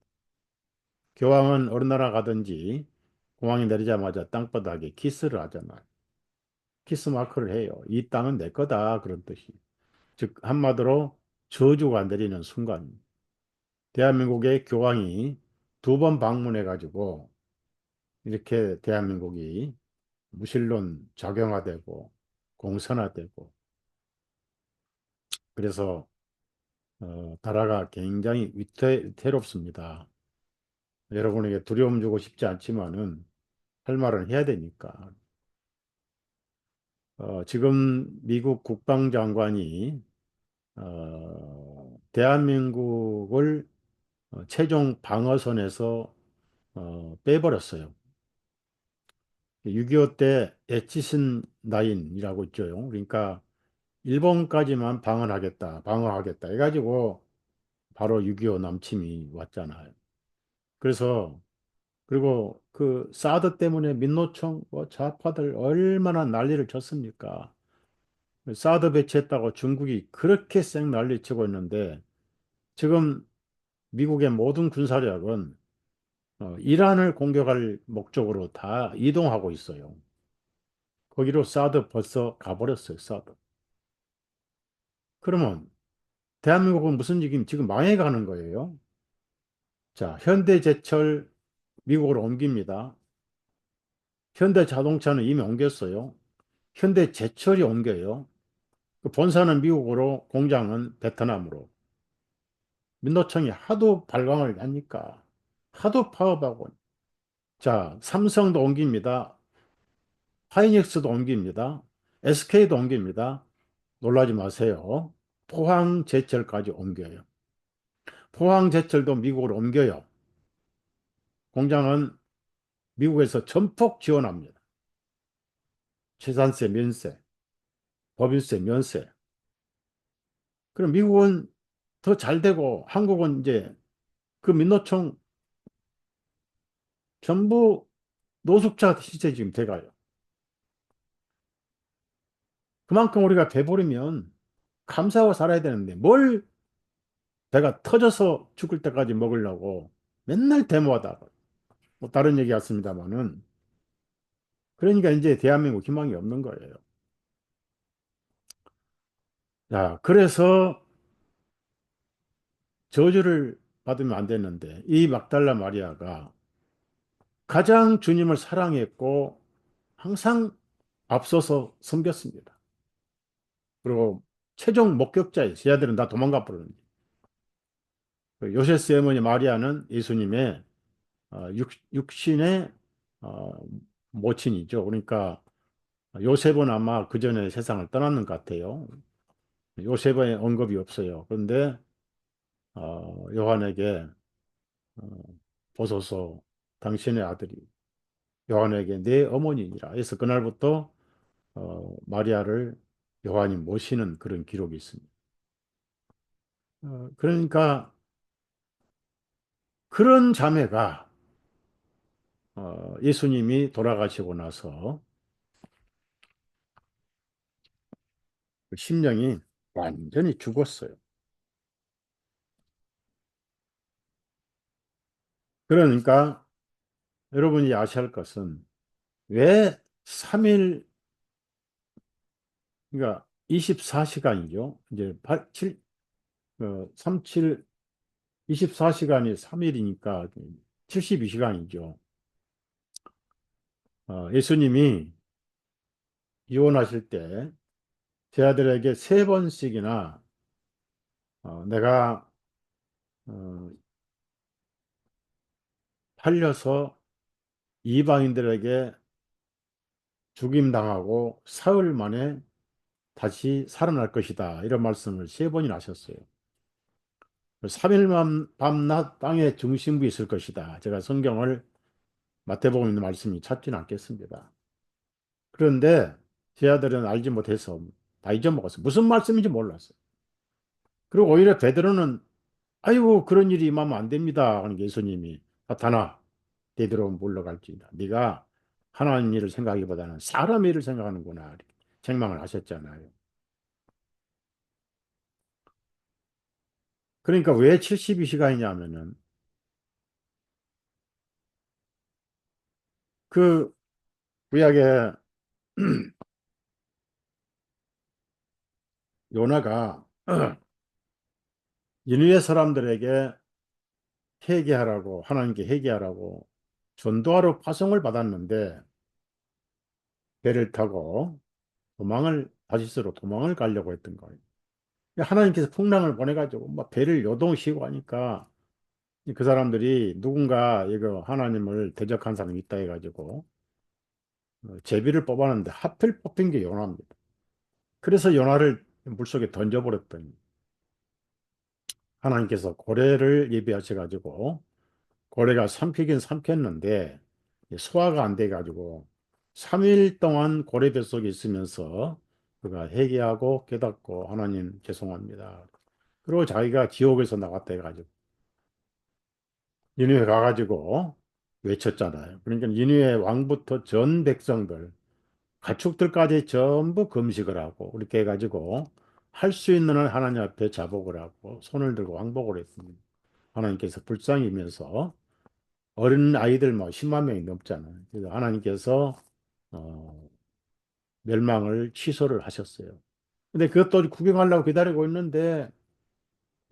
교황은 어느 나라 가든지 공항에 내리자마자 땅바닥에 키스를 하잖아요. 키스 마크를 해요. 이 땅은 내 거다 그런 뜻이. 즉 한마디로 저주가 내리는 순간 대한민국의 교황이 두 번 방문해 가지고 이렇게 대한민국이 무신론 작용화되고 공산화되고 그래서 나라가 굉장히 위태롭습니다. 여러분에게 두려움 주고 싶지 않지만은 할 말은 해야 되니까. 지금 미국 국방장관이 대한민국을 최종 방어선에서 빼버렸어요. 6.25 때 애치신 라인이라고 있죠. 그러니까 일본까지만 방어하겠다 해가지고 바로 6.25 남침이 왔잖아요. 그래서 그리고 그 사드 때문에 민노총 좌파들 얼마나 난리를 쳤습니까? 사드 배치했다고 중국이 그렇게 쌩 난리치고 있는데 지금 미국의 모든 군사력은 이란을 공격할 목적으로 다 이동하고 있어요. 거기로 사드 벌써 가버렸어요, 사드. 그러면 대한민국은 무슨 얘기면 지금 망해가는 거예요. 자, 현대제철 미국으로 옮깁니다. 현대자동차는 이미 옮겼어요. 현대제철이 옮겨요. 그 본사는 미국으로, 공장은 베트남으로. 민노총이 하도 발광을 하니까, 하도 파업하고. 자, 삼성도 옮깁니다. 하이닉스도 옮깁니다. SK도 옮깁니다. 놀라지 마세요. 포항제철까지 옮겨요. 포항제철도 미국으로 옮겨요. 공장은 미국에서 전폭 지원합니다. 재산세 면세, 법인세 면세. 그럼 미국은 더 잘 되고 한국은 이제 그 민노총 전부 노숙자 시대 지금 돼가요. 그만큼 우리가 배부르면 감사하고 살아야 되는데 뭘 배가 터져서 죽을 때까지 먹으려고 맨날 데모하다. 뭐 다른 얘기 같습니다만은 그러니까 이제 대한민국 희망이 없는 거예요. 자, 그래서 저주를 받으면 안 되는데 이 막달라 마리아가 가장 주님을 사랑했고 항상 앞서서 섬겼습니다. 그리고 최종 목격자예요. 제자들은 다 도망가 버렸는데 요세스 어머니 마리아는 예수님의 육신의 어, 모친이죠. 그러니까 요셉은 아마 그 전에 세상을 떠났는 것 같아요. 요셉의 언급이 없어요. 그런데 요한에게 어, 보소서 당신의 아들이 요한에게 내 어머니니라 해서 그날부터 마리아를 요한이 모시는 그런 기록이 있습니다. 그러니까 그런 자매가 예수님이 돌아가시고 나서 그 심령이 완전히 죽었어요. 그러니까 여러분이 아셔야 할 것은 왜 3일 그러니까 24시간이죠. 이제 37, 24시간이 3일이니까 72시간이죠. 예수님이 이혼하실 때 제 아들에게 세 번씩이나 내가 어, 팔려서 이방인들에게 죽임당하고 사흘 만에 다시 살아날 것이다. 이런 말씀을 세 번이나 하셨어요. 3일만 밤낮 땅의 중심부에 있을 것이다. 제가 성경을 마태복음 있는 말씀이 찾지는 않겠습니다. 그런데 제 아들은 알지 못해서 다 잊어먹었어요. 무슨 말씀인지 몰랐어요. 그리고 오히려 베드로는 아이고 그런 일이 임하면 안 됩니다. 하는 예수님이 나타나 베드로 물러갈지다. 네가 하나님 일을 생각하기보다는 사람 일을 생각하는구나. 이렇게 책망을 하셨잖아요. 그러니까 왜 72시간이냐면은 그 구약에 요나가 니느웨 사람들에게 회개하라고 하나님께 회개하라고 전도하러 파송을 받았는데 배를 타고 다시스로 도망을 가려고 했던 거예요. 하나님께서 풍랑을 보내가지고 막 배를 요동시키고 하니까 그 사람들이 누군가 이거 하나님을 대적한 사람이 있다 해가지고 제비를 뽑았는데 하필 뽑힌 게 요나입니다. 그래서 요나를 물속에 던져버렸더니 하나님께서 고래를 예비하셔가지고 고래가 삼키긴 삼켰는데 소화가 안 돼가지고 3일 동안 고래 뱃속에 있으면서 그가 회개하고 깨닫고 하나님 죄송합니다. 그리고 자기가 지옥에서 나갔다 해가지고 니느웨 가가지고 외쳤잖아요. 그러니까 니느웨 왕부터 전 백성들 가축들까지 전부 금식을 하고 그렇게 해가지고 할 수 있는 한 하나님 앞에 자복을 하고 손을 들고 왕복을 했습니다. 하나님께서 불쌍히면서 어린 아이들 뭐 10만 명이 넘잖아요. 그래서 하나님께서 어, 멸망을 취소를 하셨어요. 근데 그것도 구경하려고 기다리고 있는데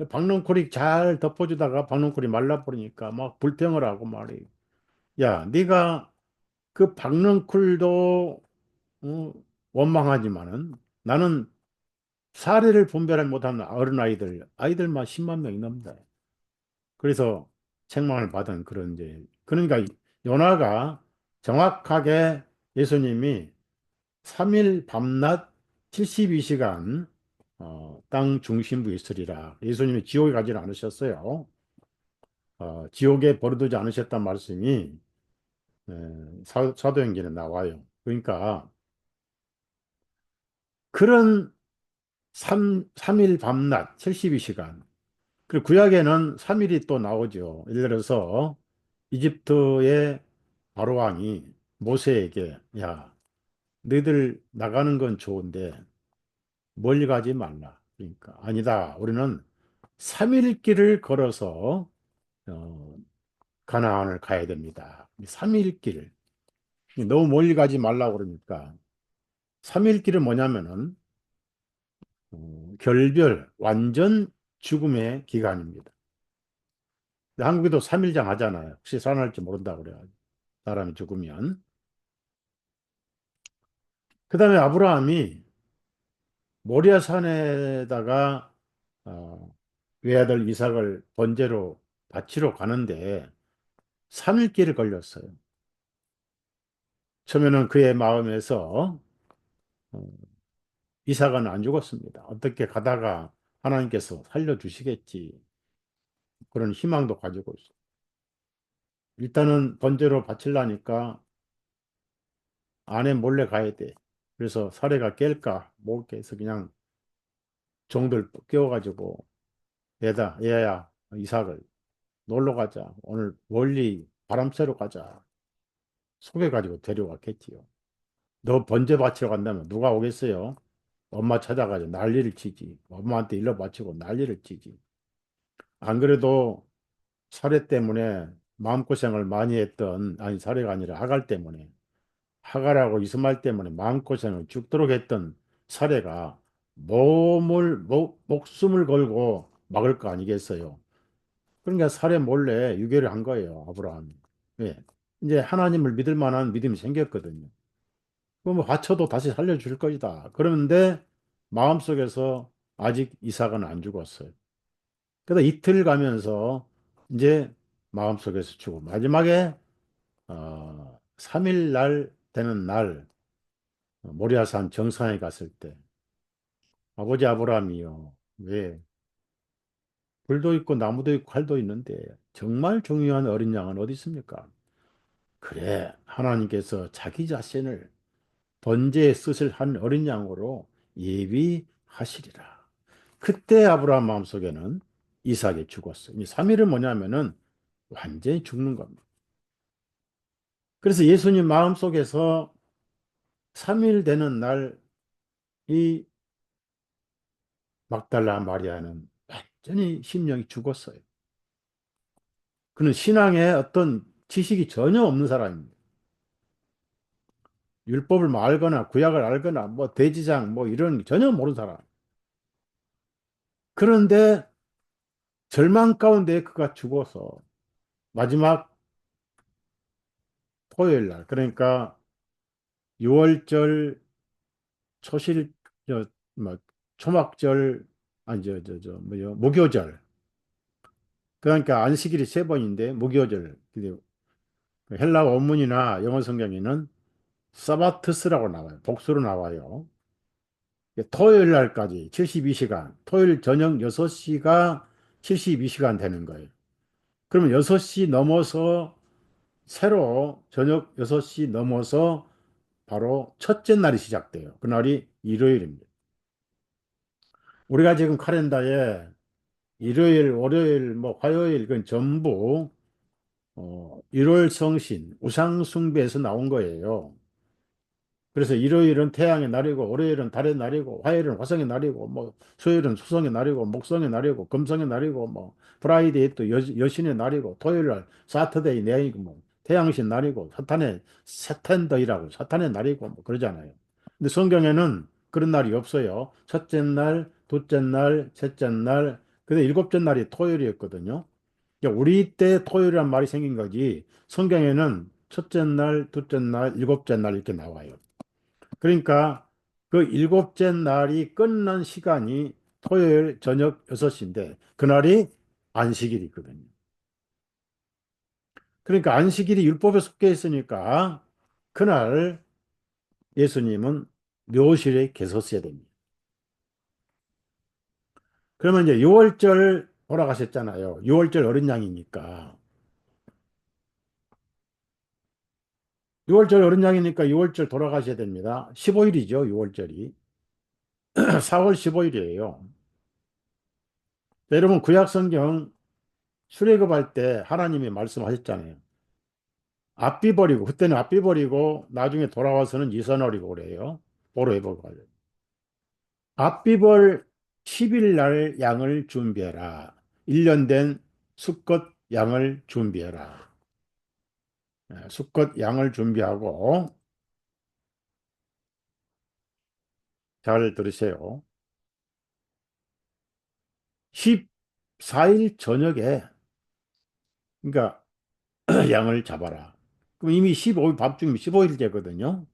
박넝쿨이 잘 덮어주다가 박넝쿨이 말라버리니까 막 불평을 하고 말이에요. 야, 네가 그 박넝쿨도 어, 원망하지만은 나는 사례를 분별을 못하는 아이들만 10만 명이 넘다. 그래서 책망을 받은 그런 이제 그러니까 요나가 정확하게 예수님이 3일 밤낮 72시간 땅 중심부에 있으리라. 예수님이 지옥에 가지는 않으셨어요. 지옥에 버려두지 않으셨단 말씀이 사도행전에 나와요. 그러니까 그런 삼일 밤낮 72시간. 그리고 구약에는 3일이 또 나오죠. 예를 들어서 이집트의 바로 왕이 모세에게 야, 너희들 나가는 건 좋은데 멀리 가지 말라. 그러니까 아니다. 우리는 3일 길을 걸어서 어, 가나안을 가야 됩니다. 3일 길. 너무 멀리 가지 말라고 그러니까 3일 길은 뭐냐면은 결별, 완전 죽음의 기간입니다. 한국에도 3일장 하잖아요. 혹시 살아날지 모른다고 그래요. 사람이 죽으면. 그 다음에 아브라함이 모리아 산에다가 외아들 이삭을 번제로 바치러 가는데 3일 길을 걸렸어요. 처음에는 그의 마음에서 어, 이삭은 안 죽었습니다. 어떻게 가다가 하나님께서 살려주시겠지. 그런 희망도 가지고 있어요. 일단은 번제로 바치려니까 아내 몰래 가야 돼. 그래서 사례가 깰까 못깰 해서 그냥 종들 깨워가지고 얘야 이삭을 놀러 가자. 오늘 멀리 바람 쐬러 가자. 속여가지고 데려왔겠지요. 너 번제 바치러 간다면 누가 오겠어요? 엄마 찾아가지고 난리를 치지. 엄마한테 일러 바치고 난리를 치지. 안 그래도 사례 때문에 마음고생을 많이 했던, 아니 사례가 아니라 하갈 때문에, 하갈하고 이스마엘 때문에 마음고생을 죽도록 했던 사례가 목숨을 걸고 막을 거 아니겠어요. 그러니까 사례 몰래 유괴를 한 거예요, 아브라함이. 예. 이제 하나님을 믿을 만한 믿음이 생겼거든요. 그럼 뭐 화쳐도 다시 살려줄 것이다. 그런데 마음속에서 아직 이삭은 안 죽었어요. 그래서 이틀 가면서 이제 마음속에서 죽고 마지막에 3일 날 되는 날 모리아산 정상에 갔을 때 아버지 아브라함이요. 왜 불도 있고 나무도 있고 칼도 있는데 정말 중요한 어린 양은 어디 있습니까? 그래 하나님께서 자기 자신을 번제에 쓰실 한 어린 양으로 예비하시리라. 그때 아브라함 마음속에는 이삭이 죽었어요. 이 3일은 뭐냐면은 완전히 죽는 겁니다. 그래서 예수님 마음속에서 3일 되는 날 이 막달라 마리아는 완전히 심령이 죽었어요. 그는 신앙에 어떤 지식이 전혀 없는 사람입니다. 율법을 뭐 알거나 구약을 알거나 뭐 대지장 뭐 이런 게 전혀 모르는 사람. 그런데 절망 가운데 그가 죽어서 마지막 토요일 날 그러니까 6월절 초실 뭐 초막절 아니 저 뭐요 무교절 그러니까 안식일이 세 번인데 무교절 헬라 원문이나 영어 성경에는 사바트스라고 나와요. 복수로 나와요. 토요일 날까지 72시간, 토요일 저녁 6시가 72시간 되는 거예요. 그러면 6시 넘어서 새로 저녁 6시 넘어서 바로 첫째 날이 시작돼요. 그날이 일요일입니다. 우리가 지금 카렌다에 일요일, 월요일, 뭐 화요일 그건 전부 일월 성신, 우상 숭배에서 나온 거예요. 그래서 일요일은 태양의 날이고, 월요일은 달의 날이고, 화요일은 화성의 날이고, 뭐, 수요일은 수성의 날이고, 목성의 날이고, 금성의 날이고, 뭐, 프라이데이 또 여신의 날이고, 토요일 날 사터데이 내이고, 뭐, 태양신 날이고, 사탄의 세텐더이라고, 사탄의 날이고, 뭐, 그러잖아요. 근데 성경에는 그런 날이 없어요. 첫째 날, 둘째 날, 셋째 날, 근데 일곱째 날이 토요일이었거든요. 그러니까 우리 때 토요일이란 말이 생긴 거지, 성경에는 첫째 날, 둘째 날, 일곱째 날 이렇게 나와요. 그러니까 그 일곱째 날이 끝난 시간이 토요일 저녁 6시인데 그날이 안식일이 있거든요. 그러니까 안식일이 율법에 속해 있으니까 그날 예수님은 묘실에 계셨어야 됩니다. 그러면 이제 6월절 돌아가셨잖아요. 6월절 어린 양이니까. 6월절 어린 양이니까 6월절 돌아가셔야 됩니다. 15일이죠, 6월절이. 4월 15일이에요. 여러분 구약 성경 출애굽할 때 하나님이 말씀하셨잖아요. 앞비 버리고 그때는 앞비 버리고 나중에 돌아와서는 이선월이고 그래요. 보로 회복을 하려. 앞비벌 10일 날 양을 준비해라. 1년 된 수컷 양을 준비해라. 수컷 양을 준비하고 잘 들으세요. 14일 저녁에 그러니까 양을 잡아라. 그럼 이미 15일 밤중이면 15일째거든요.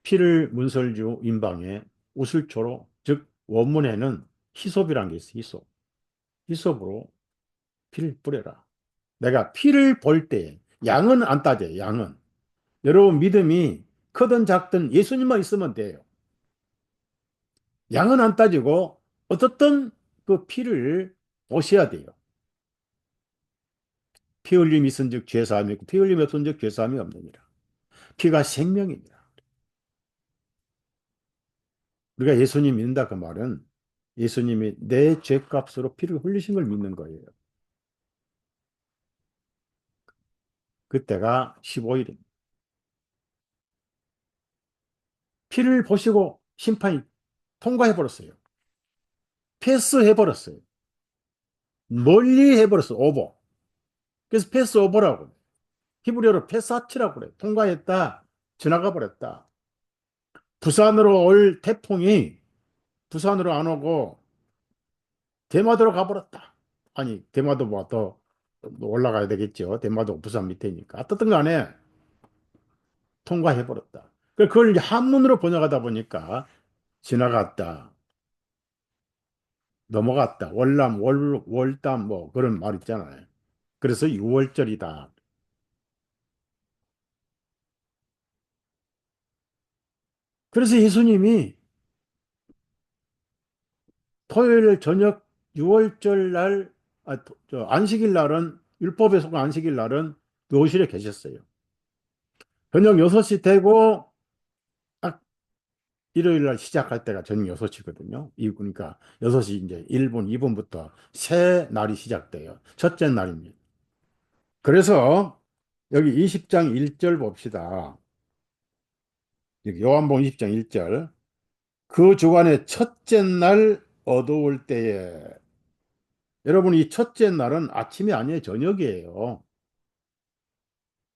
피를 문설주 임방에 우슬초로 즉 원문에는 히솝이라는 게 있어. 히솝. 히솝으로 피를 뿌려라. 내가 피를 볼 때 양은 안 따져요. 양은. 여러분 믿음이 크든 작든 예수님만 있으면 돼요. 양은 안 따지고 어떻든 그 피를 보셔야 돼요. 피 흘림이 있은즉 죄사함이 있고 피 흘림이 없은즉 죄사함이 없느니라. 피가 생명입니다. 우리가 예수님 믿는다 그 말은 예수님이 내 죄값으로 피를 흘리신 걸 믿는 거예요. 그때가 15일입니다. 피를 보시고 심판이 통과해버렸어요. 패스해버렸어요. 멀리 해버렸어, 오버. 그래서 패스 오버라고. 히브리어로 패스하치라고 그래. 통과했다, 지나가 버렸다. 부산으로 올 태풍이 부산으로 안 오고 대마도로 가버렸다. 아니, 대마도 뭐 더 올라가야 되겠죠. 대마도 부산 밑에니까. 어떻든 간에 통과해버렸다. 그걸 이제 한문으로 번역하다 보니까 지나갔다, 넘어갔다, 월남, 월담 뭐 그런 말 있잖아요. 그래서 6월절이다. 그래서 예수님이 토요일 저녁 6월절 날, 저 안식일 날은, 율법에 속한 안식일 날은 묘실에 계셨어요. 저녁 6시 되고 딱 일요일 날 시작할 때가 저녁 6시거든요. 그러니까 6시 이제 1분, 2분부터 새 날이 시작돼요. 첫째 날입니다. 그래서 여기 20장 1절 봅시다. 여기 요한복음 20장 1절. 그 주간의 첫째 날 어두울 때에, 여러분 이 첫째 날은 아침이 아니에요. 저녁이에요.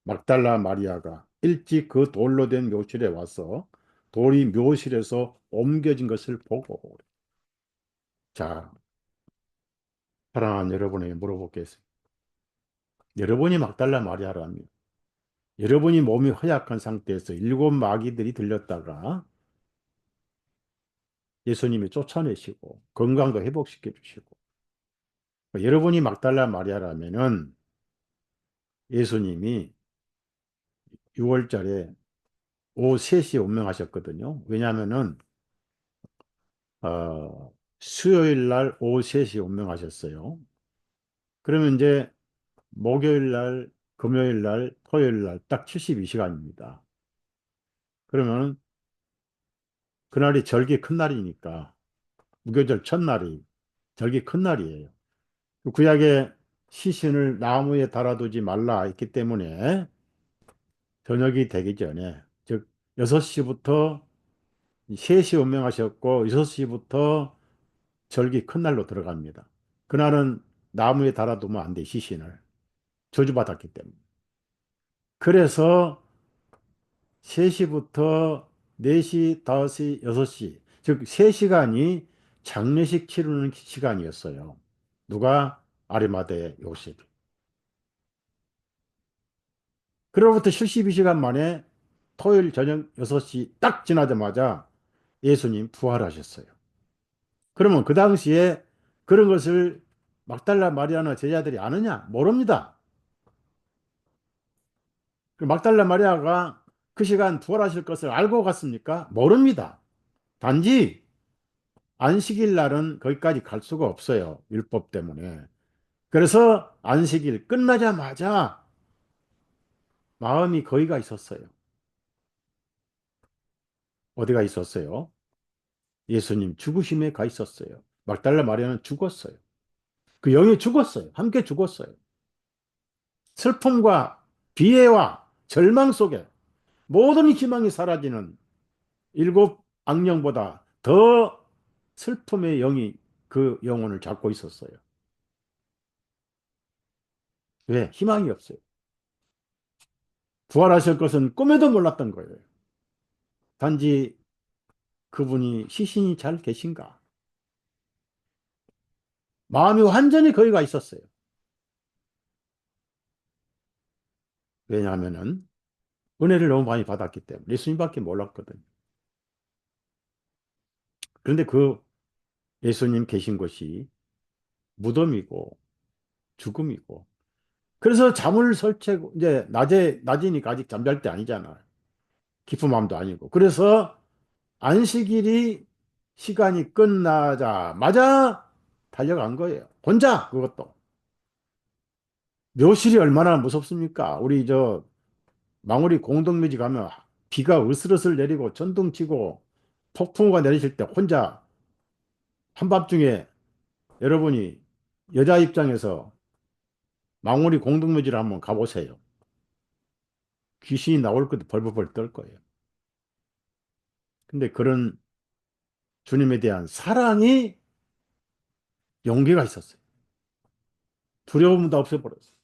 막달라 마리아가 일찍 그 돌로 된 묘실에 와서 돌이 묘실에서 옮겨진 것을 보고, 자, 사랑하는 여러분에게 물어보겠습니다. 여러분이 막달라 마리아라면, 여러분이 몸이 허약한 상태에서 일곱 마귀들이 들렸다가 예수님이 쫓아내시고 건강도 회복시켜 주시고, 여러분이 막달라 마리아라면은 예수님이 6월절에 오후 3시에 운명하셨거든요. 왜냐하면은 수요일 날 오후 3시에 운명하셨어요. 그러면 이제 목요일 날, 금요일 날, 토요일 날 딱 72시간입니다. 그러면 그날이 절기 큰 날이니까 무교절 첫날이 절기 큰 날이에요. 구약에 시신을 나무에 달아두지 말라 했기 때문에 저녁이 되기 전에, 즉 6시부터 3시 운명하셨고 6시부터 절기 큰 날로 들어갑니다. 그날은 나무에 달아두면 안 돼, 시신을. 저주받았기 때문에. 그래서 3시부터 4시, 5시, 6시, 즉 3시간이 장례식 치르는 시간이었어요. 누가? 아리마대 요셉. 그로부터 72시간 만에 토요일 저녁 6시 딱 지나자마자 예수님 부활하셨어요. 그러면 그 당시에 그런 것을 막달라 마리아나 제자들이 아느냐? 모릅니다. 그 막달라 마리아가 그 시간 부활하실 것을 알고 갔습니까? 모릅니다. 단지 안식일 날은 거기까지 갈 수가 없어요. 율법 때문에. 그래서 안식일 끝나자마자 마음이 거기가 있었어요. 어디가 있었어요? 예수님 죽으심에 가 있었어요. 막달라 마리아는 죽었어요. 그 영이 죽었어요. 함께 죽었어요. 슬픔과 비애와 절망 속에 모든 희망이 사라지는 일곱 악령보다 더 슬픔의 영이 그 영혼을 잡고 있었어요. 왜? 희망이 없어요. 부활하실 것은 꿈에도 몰랐던 거예요. 단지 그분이 시신이 잘 계신가? 마음이 완전히 거기가 있었어요. 왜냐하면은 은혜를 너무 많이 받았기 때문에 예수님밖에 몰랐거든요. 그런데 그 예수님 계신 곳이 무덤이고 죽음이고, 그래서 잠을 설치고 이제 낮이니까 아직 잠잘 때 아니잖아요. 깊은 마음도 아니고. 그래서 안식일이 시간이 끝나자마자 달려간 거예요. 혼자 그것도. 묘실이 얼마나 무섭습니까? 우리 저 망우리 공동묘지 가면 비가 으슬으슬 내리고 전등 치고 폭풍우가 내리실 때 혼자 한밤중에, 여러분이 여자 입장에서 망우리 공동묘지를 한번 가보세요. 귀신이 나올 것도 벌벌벌 떨 거예요. 근데 그런 주님에 대한 사랑이, 용기가 있었어요. 두려움도 없애버렸어요.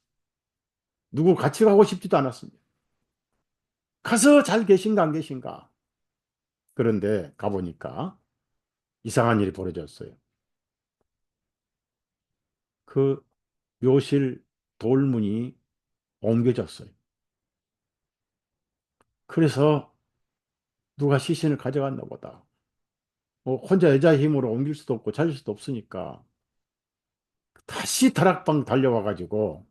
누구 같이 가고 싶지도 않았습니다. 가서 잘 계신가 안 계신가? 그런데 가보니까 이상한 일이 벌어졌어요. 그 묘실 돌문이 옮겨졌어요. 그래서 누가 시신을 가져갔나 보다. 혼자 여자의 힘으로 옮길 수도 없고 찾을 수도 없으니까 다시 다락방 달려와가지고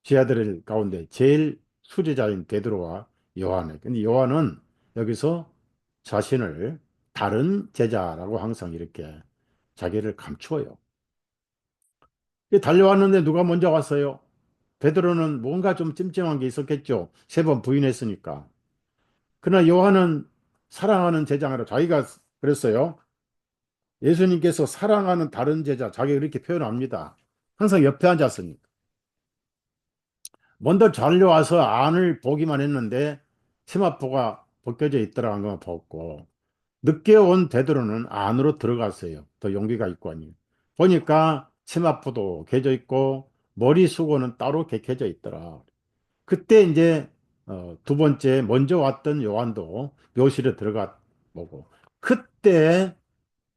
제 아들 가운데 제일 수제자인 베드로와 요한을. 근데 요한은 여기서 자신을 다른 제자라고 항상 이렇게 자기를 감추어요. 달려왔는데 누가 먼저 왔어요? 베드로는 뭔가 좀 찜찜한 게 있었겠죠. 세 번 부인했으니까. 그러나 요한은 사랑하는 제자로 자기가 그랬어요. 예수님께서 사랑하는 다른 제자, 자기가 이렇게 표현합니다. 항상 옆에 앉았으니까. 먼저 달려와서 안을 보기만 했는데 세마포가 벗겨져 있더라는 걸 봤고 늦게 온 베드로는 안으로 들어갔어요. 더 용기가 있고 하니. 보니까 세마포도 개져 있고 머리 수건은 따로 개켜져 있더라. 그때 이제 두 번째 먼저 왔던 요한도 묘실에 들어가 보고 그때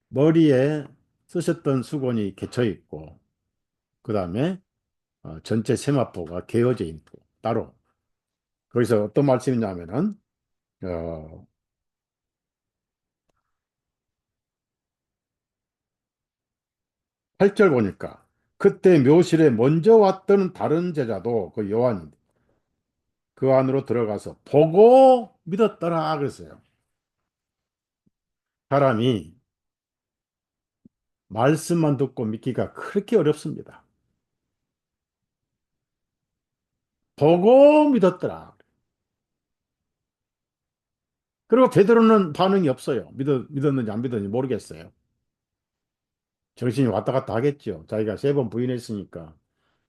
머리에 쓰셨던 수건이 개쳐 있고 그다음에 전체 세마포가 개어져 있고 따로 거기서 어떤 말씀이냐면은 어, 8절 보니까 그때 묘실에 먼저 왔던 다른 제자도 그 요한이 그 안으로 들어가서 보고 믿었더라 그랬어요. 사람이 말씀만 듣고 믿기가 그렇게 어렵습니다. 보고 믿었더라. 그리고 베드로는 반응이 없어요. 믿었는지 안 믿었는지 모르겠어요. 정신이 왔다 갔다 하겠죠. 자기가 세 번 부인했으니까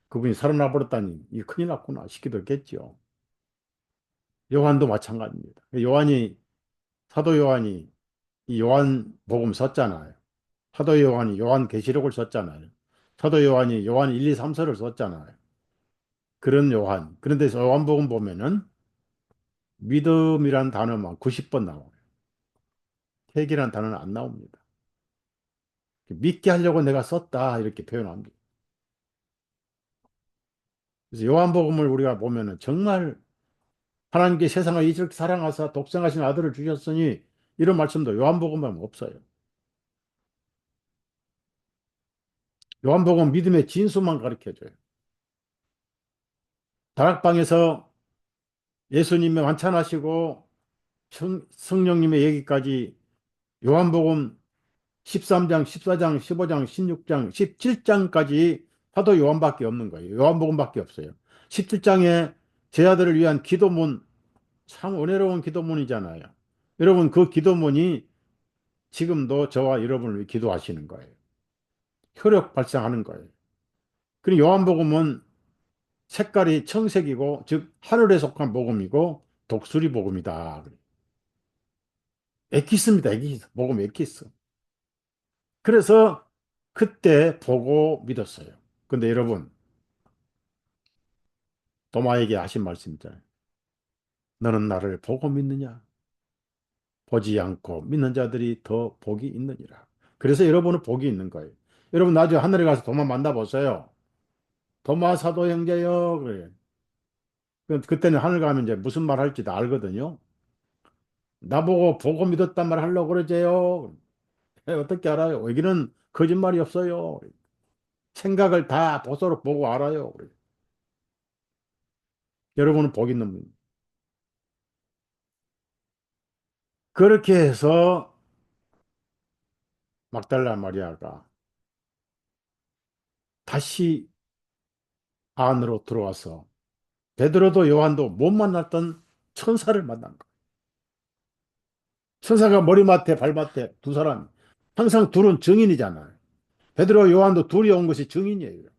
그분이 살아나 버렸다니 이 큰일 났구나 싶기도 했겠죠. 요한도 마찬가지입니다. 사도 요한이 이 요한복음 썼잖아요. 사도 요한이 요한계시록을 썼잖아요. 사도 요한이 요한 1, 2, 3서를 썼잖아요. 그런 요한. 그런데 요한복음 보면은 믿음이란 단어만 90번 나와요. 회개란 단어는 안 나옵니다. 믿게 하려고 내가 썼다 이렇게 표현합니다. 그래서 요한복음을 우리가 보면은 정말 하나님께 세상을 이렇게 사랑하사 독생하신 아들을 주셨으니 이런 말씀도 요한복음에 없어요. 요한복음 믿음의 진수만 가르쳐줘요. 다락방에서 예수님의 완찬하시고 성령님의 얘기까지 요한복음 13장, 14장, 15장, 16장, 17장까지 사도 요한밖에 없는 거예요. 요한복음밖에 없어요. 17장에 제 아들을 위한 기도문, 참 은혜로운 기도문이잖아요. 여러분, 그 기도문이 지금도 저와 여러분을 위해 기도하시는 거예요. 효력 발생하는 거예요. 그리고 요한복음은 색깔이 청색이고, 즉, 하늘에 속한 복음이고, 독수리 복음이다. 엑기스입니다, 엑기스. 복음 엑기스. 그래서 그때 보고 믿었어요. 근데 여러분, 도마에게 하신 말씀이잖아요. 너는 나를 보고 믿느냐? 보지 않고 믿는 자들이 더 복이 있느니라. 그래서 여러분은 복이 있는 거예요. 여러분 나중에 하늘에 가서 도마 만나보세요. 도마 사도 형제요. 그래. 그때는 하늘 가면 이제 무슨 말 할지 다 알거든요. 나보고 보고 믿었단 말 하려고 그러세요. 어떻게 알아요? 여기는 거짓말이 없어요. 생각을 다 보소록 보고 알아요. 그래. 여러분은 복 있는 분. 그렇게 해서 막달라 마리아가 다시 안으로 들어와서 베드로도 요한도 못 만났던 천사를 만난 거예요. 천사가 머리맡에 발맡에 두 사람. 항상 둘은 증인이잖아요. 베드로 요한도 둘이 온 것이 증인이에요.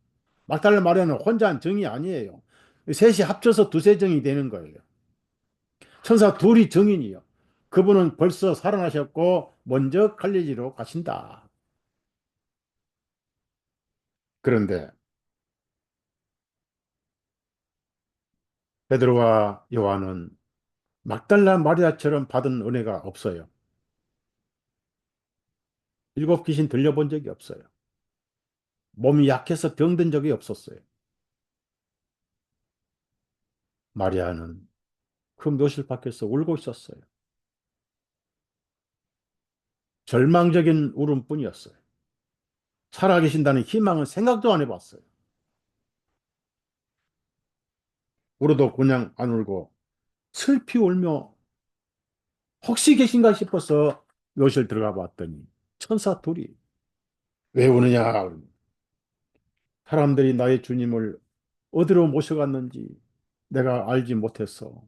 막달라 마리아는 혼자 한 증이 아니에요. 셋이 합쳐서 두세 증이 되는 거예요. 천사 둘이 증인이요. 그분은 벌써 살아나셨고 먼저 갈릴리로 가신다. 그런데 베드로와 요한은 막달라 마리아처럼 받은 은혜가 없어요. 일곱 귀신 들려본 적이 없어요. 몸이 약해서 병든 적이 없었어요. 마리아는 그 묘실 밖에서 울고 있었어요. 절망적인 울음뿐이었어요. 살아계신다는 희망은 생각도 안 해봤어요. 울어도 그냥 안 울고 슬피 울며 혹시 계신가 싶어서 묘실 들어가 봤더니 천사 둘이 왜 우느냐? 사람들이 나의 주님을 어디로 모셔갔는지 내가 알지 못했어.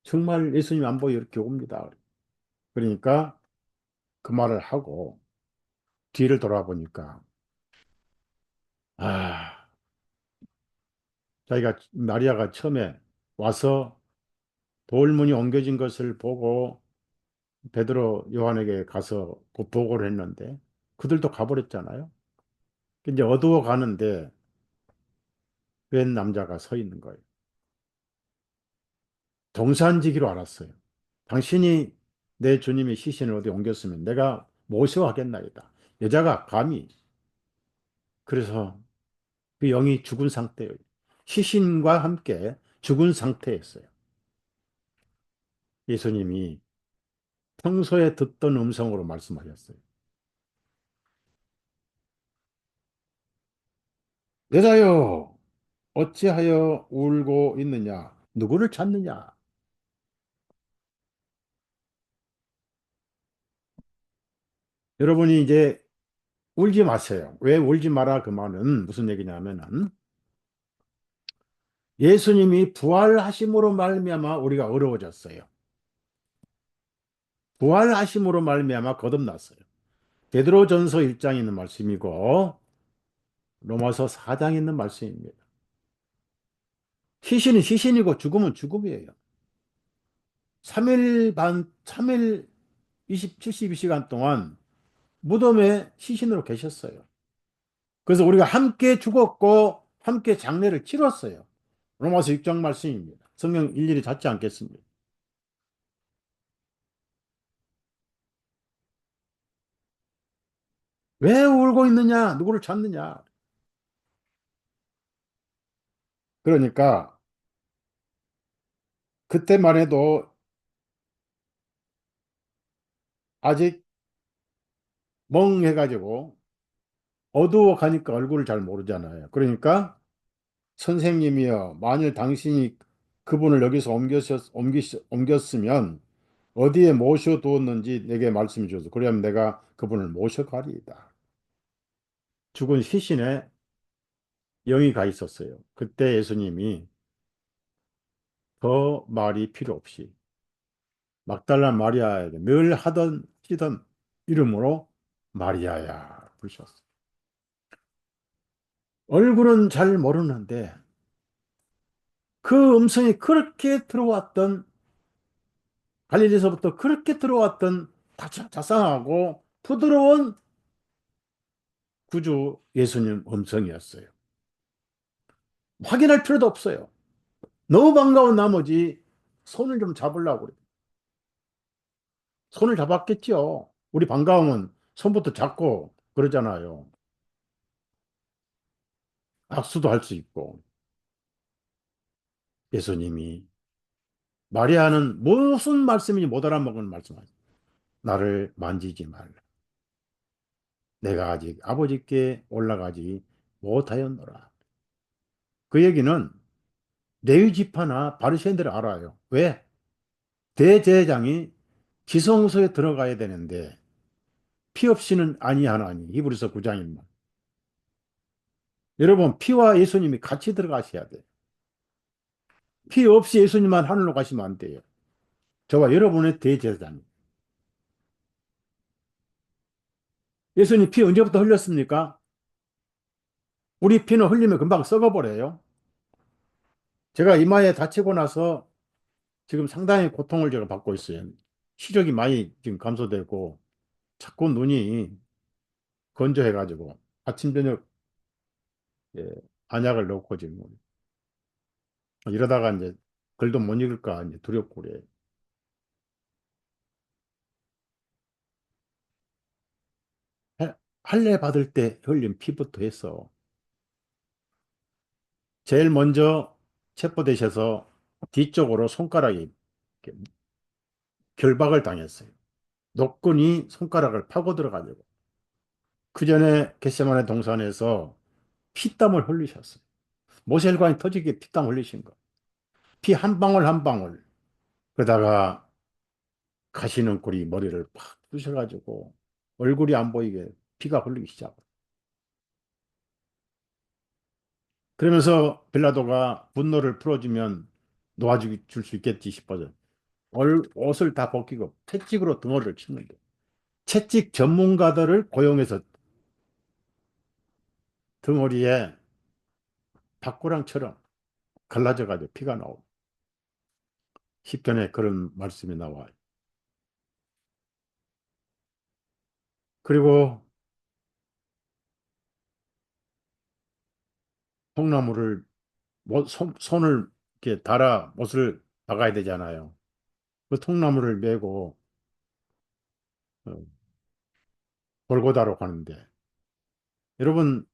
정말 예수님 안 보여 이렇게 옵니다. 그러니까 그 말을 하고 뒤를 돌아보니까 아, 자기가 마리아가 처음에 와서 돌문이 옮겨진 것을 보고 베드로 요한에게 가서 그 보고를 했는데 그들도 가버렸잖아요. 이제 어두워 가는데 웬 남자가 서 있는 거예요. 동산지기로 알았어요. 당신이 내 주님의 시신을 어디 옮겼으면 내가 모셔하겠나이다. 여자가 감히 그래서 그 영이 죽은 상태예요. 시신과 함께 죽은 상태였어요. 예수님이 평소에 듣던 음성으로 말씀하셨어요. 여자여, 어찌하여 울고 있느냐? 누구를 찾느냐? 여러분이 이제 울지 마세요. 왜 울지 마라? 그 말은 무슨 얘기냐면은 예수님이 부활하심으로 말미암아 우리가 어려워졌어요. 부활하심으로 말미암아 거듭났어요. 베드로전서 1장에 있는 말씀이고 로마서 4장에 있는 말씀입니다. 시신은 시신이고 죽음은 죽음이에요. 3일 반, 3일 72시간 동안 무덤에 시신으로 계셨어요. 그래서 우리가 함께 죽었고 함께 장례를 치렀어요. 로마서 6장 말씀입니다. 성경 일일이 찾지 않겠습니다. 왜 울고 있느냐? 누구를 찾느냐? 그러니까 그때만 해도 아직 멍해가지고 어두워 가니까 얼굴을 잘 모르잖아요. 그러니까 선생님이여, 만일 당신이 그분을 여기서 옮겼으면 어디에 모셔두었는지 내게 말씀해 줘서 그러면 내가 그분을 모셔가리이다. 죽은 시신에 영이 가 있었어요. 그때 예수님이 더 말이 필요 없이 막달라 마리아에게 늘 하던 시던 이름으로 마리아야 부르셨어요. 얼굴은 잘 모르는데 그 음성이 그렇게 들어왔던 갈릴리에서부터 그렇게 들어왔던 자상하고 부드러운 구주 예수님 음성이었어요. 확인할 필요도 없어요. 너무 반가운 나머지 손을 좀 잡으려고 그래요. 손을 잡았겠죠. 우리 반가우면 손부터 잡고 그러잖아요. 악수도 할 수 있고. 예수님이 마리아는 무슨 말씀인지 못 알아먹은 말씀하죠. 나를 만지지 말라. 내가 아직 아버지께 올라가지 못하였노라. 그 얘기는 레위 지파나 바리새인들이 알아요. 왜? 대제사장이 지성소에 들어가야 되는데 피 없이는 아니하나니 히브리서 9장입니다. 여러분 피와 예수님이 같이 들어가셔야 돼요. 피 없이 예수님만 하늘로 가시면 안 돼요. 저와 여러분의 대제사장. 예수님 피 언제부터 흘렸습니까? 우리 피는 흘리면 금방 썩어버려요. 제가 이마에 다치고 나서 지금 상당히 고통을 제가 받고 있어요. 시력이 많이 지금 감소되고 자꾸 눈이 건조해가지고 아침 저녁 예, 안약을 넣고 지금 이러다가 이제 글도 못 읽을까 이제 두렵고 그래. 할례 받을 때 흘린 피부터 해서 제일 먼저 체포되셔서 뒤쪽으로 손가락이 이렇게 결박을 당했어요. 노끈이 손가락을 파고 들어가지고 그 전에 겟세마네 동산에서 피땀을 흘리셨어요. 모세혈관이 터지게 피땀 흘리신 거. 피 한 방울 한 방울. 그러다가 가시는 꼴이 머리를 팍 부셔가지고 얼굴이 안 보이게 피가 흘리기 시작. 그러면서 빌라도가 분노를 풀어주면 놓아줄 수 있겠지 싶어서 옷을 다 벗기고 채찍으로 등어리를 치는데 채찍 전문가들을 고용해서 등어리에 박고랑처럼 갈라져가지고 피가 나오고 십전에 그런 말씀이 나와요. 그리고 통나무를 손을 이렇게 달아 못을 박아야 되잖아요. 그 통나무를 메고 어, 골고다로 가는데 여러분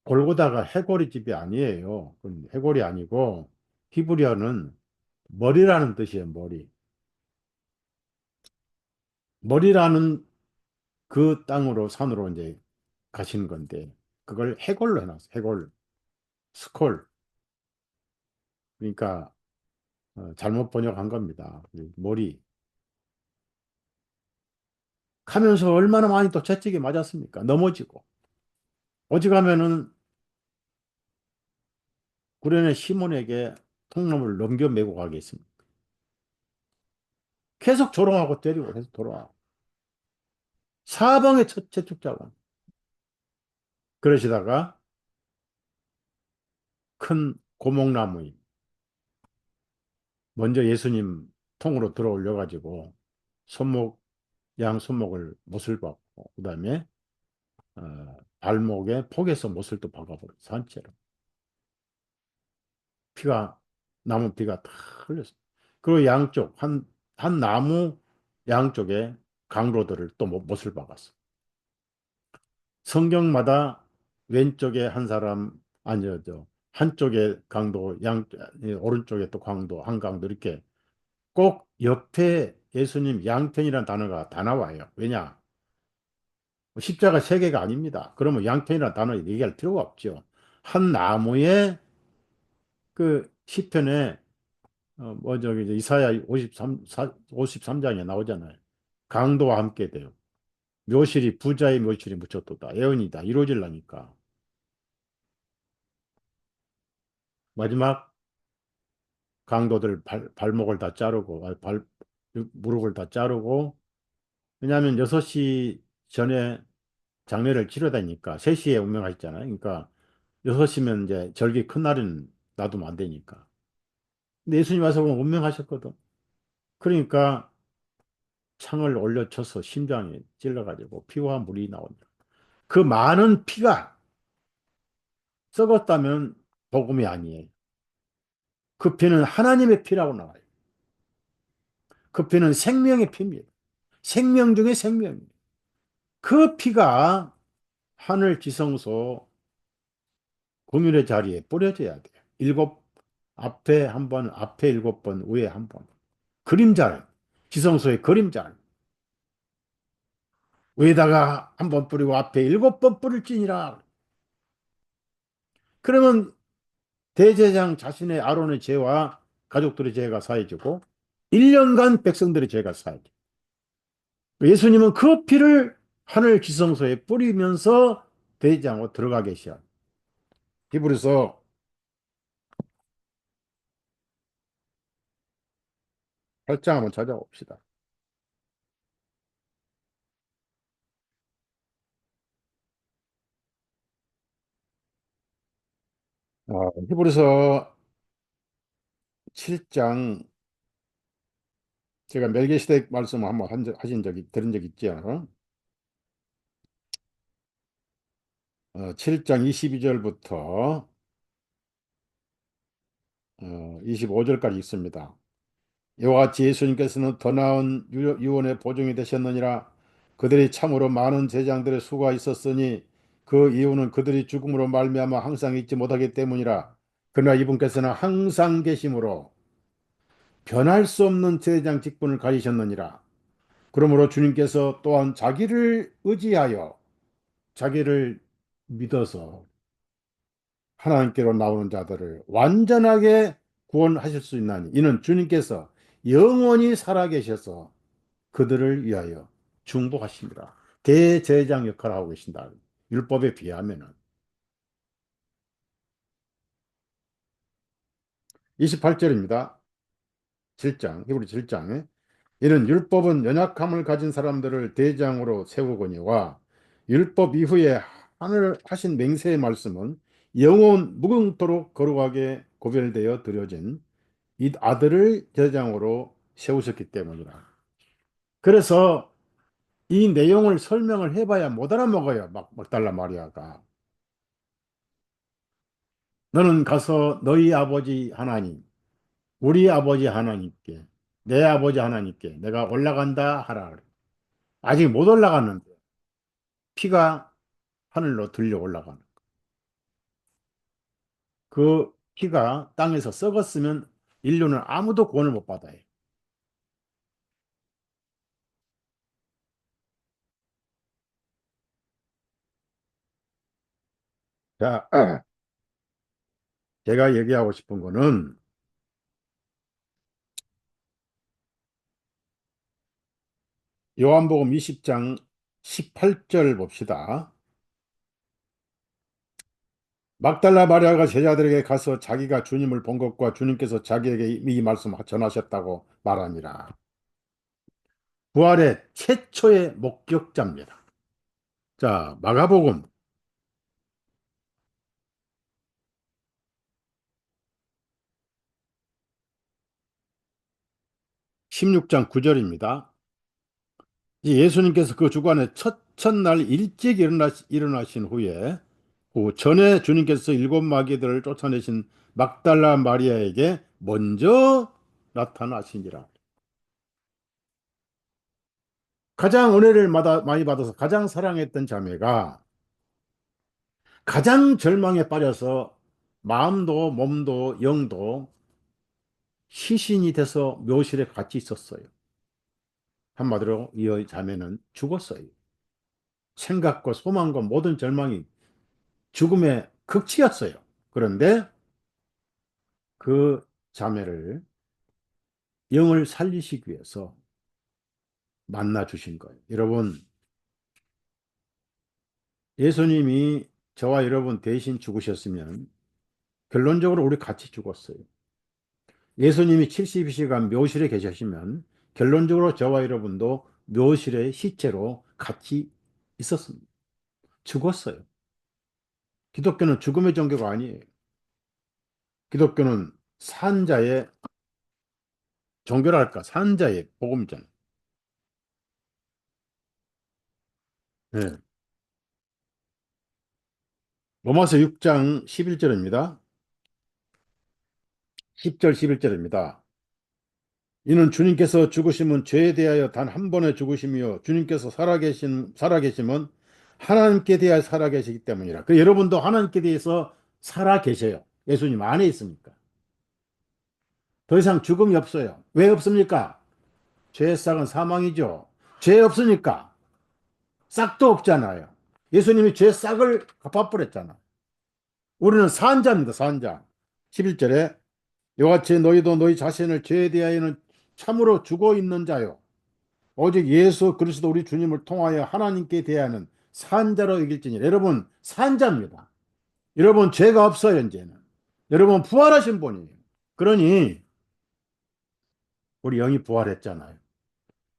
골고다가 해골의 집이 아니에요. 그건 해골이 아니고 히브리어는 머리라는 뜻이에요. 머리. 머리라는 그 땅으로 산으로 이제 가시는 건데 그걸 해골로 해놨어요. 해골, 스콜. 그러니까 잘못 번역한 겁니다. 그 머리. 하면서 얼마나 많이 또 채찍이 맞았습니까? 넘어지고. 오직하면은 구련의 시몬에게 통나무를 넘겨 메고 가겠습니다. 계속 조롱하고 때리고 계속 돌아와. 사방에 채찍자국. 그러시다가 큰 고목나무에 먼저 예수님 통으로 들어올려 가지고 손목 양 손목을 못을 박고 그다음에 발목에 폭에서 못을 또 박아버려 산채로 피가 남은 피가 다 흘렸어. 그리고 양쪽 한 나무 양쪽에 강로들을 또 못을 박았어. 성경마다 왼쪽에 한 사람 아니요 저 한쪽에 강도 양 오른쪽에 또 강도 한 강도 이렇게 꼭 옆에 예수님 양편이라는 단어가 다 나와요. 왜냐? 십자가 세 개가 아닙니다. 그러면 양편이라는 단어 얘기할 필요가 없죠. 한 나무에 그 시편에 뭐 저기 이사야 53장에 나오잖아요. 강도와 함께 돼요. 묘실이 부자의 묘실이 묻혔도다. 예언이다. 이루어질라니까. 마지막 강도들 발목을 다 자르고 무릎을 다 자르고 왜냐하면 6시 전에 장례를 치러야 되니까 3시에 운명하셨잖아요. 그러니까 6시면 이제 절기 큰 날은 놔두면 안 되니까. 근데 예수님 와서 보면 운명하셨거든. 그러니까 창을 올려쳐서 심장에 찔러가지고 피와 물이 나온다. 그 많은 피가 썩었다면 복음이 아니에요. 그 피는 하나님의 피라고 나와요. 그 피는 생명의 피입니다. 생명 중에 생명입니다. 그 피가 하늘 지성소 공율의 자리에 뿌려져야 돼요. 앞에 한 번, 앞에 7번, 위에 한 번. 그림자를, 지성소의 그림자를. 위에다가 한 번 뿌리고 앞에 7번 뿌릴지니라. 그러면 대제사장 자신의 아론의 죄와 가족들의 죄가 사해지고 1년간 백성들의 죄가 사해져. 예수님은 그 피를 하늘 지성소에 뿌리면서 대제사장으로 들어가 계셔. 히브리서 8장 한번 찾아봅시다. 히브리서 7장 제가 멜기세덱 말씀 한번 하신 적이 들은 적 있죠. 7장 22절부터 25절까지 있습니다. 이와 같이 예수님께서는 더 나은 유언의 보증이 되셨느니라. 그들이 참으로 많은 제장들의 수가 있었으니 그 이유는 그들이 죽음으로 말미암아 항상 잊지 못하기 때문이라. 그러나 이분께서는 항상 계심으로 변할 수 없는 제장 직분을 가지셨느니라. 그러므로 주님께서 또한 자기를 의지하여 자기를 믿어서 하나님께로 나오는 자들을 완전하게 구원하실 수 있나니 이는 주님께서 영원히 살아계셔서 그들을 위하여 중보하십니다. 대제사장 역할을 하고 계신다. 율법에 비하면은. 28절입니다. 7장, 히브리 7장에 이는 율법은 연약함을 가진 사람들을 대장으로 세우거니와 율법 이후에 하늘 하신 맹세의 말씀은 영원 무궁토록 거룩하게 고별되어 드려진 이 아들을 제장으로 세우셨기 때문이라. 그래서 이 내용을 설명을 해봐야 못 알아먹어요. 막달라 마리아가. 너는 가서 너희 아버지 하나님, 우리 아버지 하나님께, 내 아버지 하나님께 내가 올라간다 하라. 아직 못 올라갔는데 피가 하늘로 들려 올라가는. 그 피가 땅에서 썩었으면 인류는 아무도 구원을 못 받아요. 자, 제가 얘기하고 싶은 거는 요한복음 20장 18절 봅시다. 막달라 마리아가 제자들에게 가서 자기가 주님을 본 것과 주님께서 자기에게 이 말씀 전하셨다고 말하니라. 부활의 최초의 목격자입니다. 자, 마가복음 16장 9절입니다. 예수님께서 그 주간에 첫날 일찍 일어나신 후에 그 전에 주님께서 일곱 마귀들을 쫓아내신 막달라 마리아에게 먼저 나타나시니라. 가장 은혜를 많이 받아서 가장 사랑했던 자매가 가장 절망에 빠져서 마음도 몸도 영도 시신이 돼서 묘실에 같이 있었어요. 한마디로 이 자매는 죽었어요. 생각과 소망과 모든 절망이 죽음의 극치였어요. 그런데 그 자매를 영을 살리시기 위해서 만나 주신 거예요. 여러분, 예수님이 저와 여러분 대신 죽으셨으면 결론적으로 우리 같이 죽었어요. 예수님이 72시간 묘실에 계셨으면 결론적으로 저와 여러분도 묘실의 시체로 같이 있었습니다. 죽었어요. 기독교는 죽음의 종교가 아니에요. 기독교는 산자의 종교랄까, 산자의 복음이잖아요. 네. 로마서 6장 11절입니다. 10절 11절입니다. 이는 주님께서 죽으심은 죄에 대하여 단 한 번의 죽으심이요 주님께서 살아계심은 하나님께 대하여 살아계시기 때문이라. 그 여러분도 하나님께 대해서 살아계셔요. 예수님 안에 있으니까. 더 이상 죽음이 없어요. 왜 없습니까? 죄의 싹은 사망이죠. 죄 없으니까 싹도 없잖아요. 예수님이 죄 싹을 갚아버렸잖아. 우리는 산자입니다. 산자. 11절에 이와 같이 너희도 너희 자신을 죄에 대하여는 참으로 죽어 있는 자요. 오직 예수 그리스도 우리 주님을 통하여 하나님께 대하는 산자로 이길지니. 여러분 산자입니다. 여러분 죄가 없어요 이제는. 여러분 부활하신 분이에요. 그러니 우리 영이 부활했잖아요.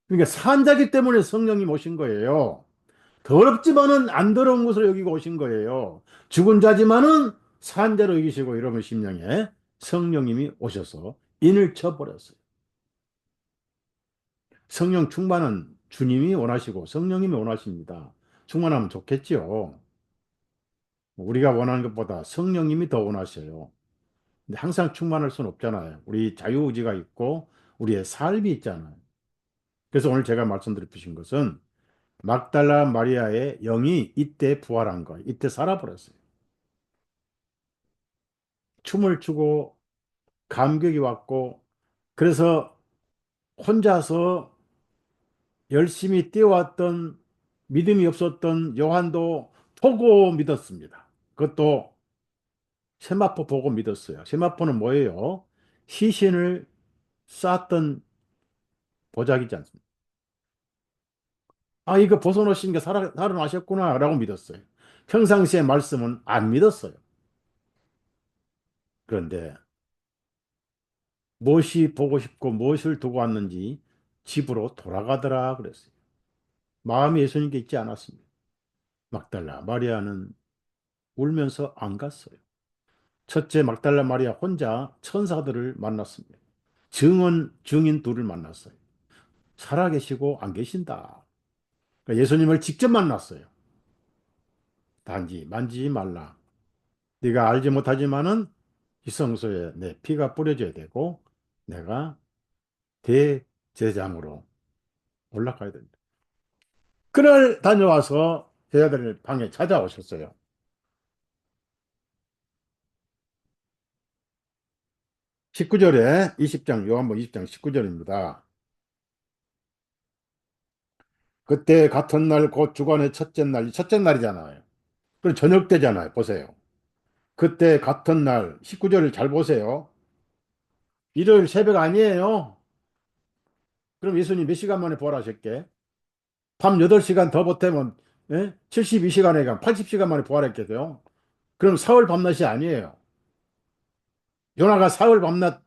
그러니까 산자기 때문에 성령이 오신 거예요. 더럽지만은 안 더러운 것으로 여기고 오신 거예요. 죽은 자지만은 산자로 이기시고 여러분 심령에 성령님이 오셔서 인을 쳐버렸어요. 성령 충만은 주님이 원하시고 성령님이 원하십니다. 충만하면 좋겠지요. 우리가 원하는 것보다 성령님이 더 원하셔요. 근데 항상 충만할 수는 없잖아요. 우리 자유의지가 있고 우리의 삶이 있잖아요. 그래서 오늘 제가 말씀드리신 것은 막달라 마리아의 영이 이때 부활한 거예요. 이때 살아버렸어요. 춤을 추고 감격이 왔고 그래서 혼자서 열심히 뛰어왔던 믿음이 없었던 요한도 보고 믿었습니다. 그것도 세마포 보고 믿었어요. 세마포는 뭐예요? 시신을 쌓았던 보자기지 않습니까? 아, 이거 벗어놓으신 게 살아나셨구나 라고 믿었어요. 평상시의 말씀은 안 믿었어요. 그런데 무엇이 보고 싶고 무엇을 두고 왔는지 집으로 돌아가더라 그랬어요. 마음이 예수님께 있지 않았습니다. 막달라 마리아는 울면서 안 갔어요. 첫째 막달라 마리아 혼자 천사들을 만났습니다. 증인 둘을 만났어요. 살아계시고 안 계신다. 그러니까 예수님을 직접 만났어요. 단지 만지지 말라. 네가 알지 못하지만은 이 성소에 내 피가 뿌려져야 되고 내가 대제장으로 올라가야 된다. 그날 다녀와서 제자들 방에 찾아오셨어요. 19절에 20장 요한복음 20장 19절입니다. 그때 같은 날 곧 주간의 첫째 날, 첫째 날이잖아요. 그럼 저녁 때잖아요. 보세요. 그때 같은 날 19절을 잘 보세요. 일요일 새벽 아니에요. 그럼 예수님 몇 시간 만에 부활하셨게? 밤 8시간 더 보태면 72시간에 80시간 만에 부활했겠어요. 그럼 사흘 밤낮이 아니에요. 요나가 사흘 밤낮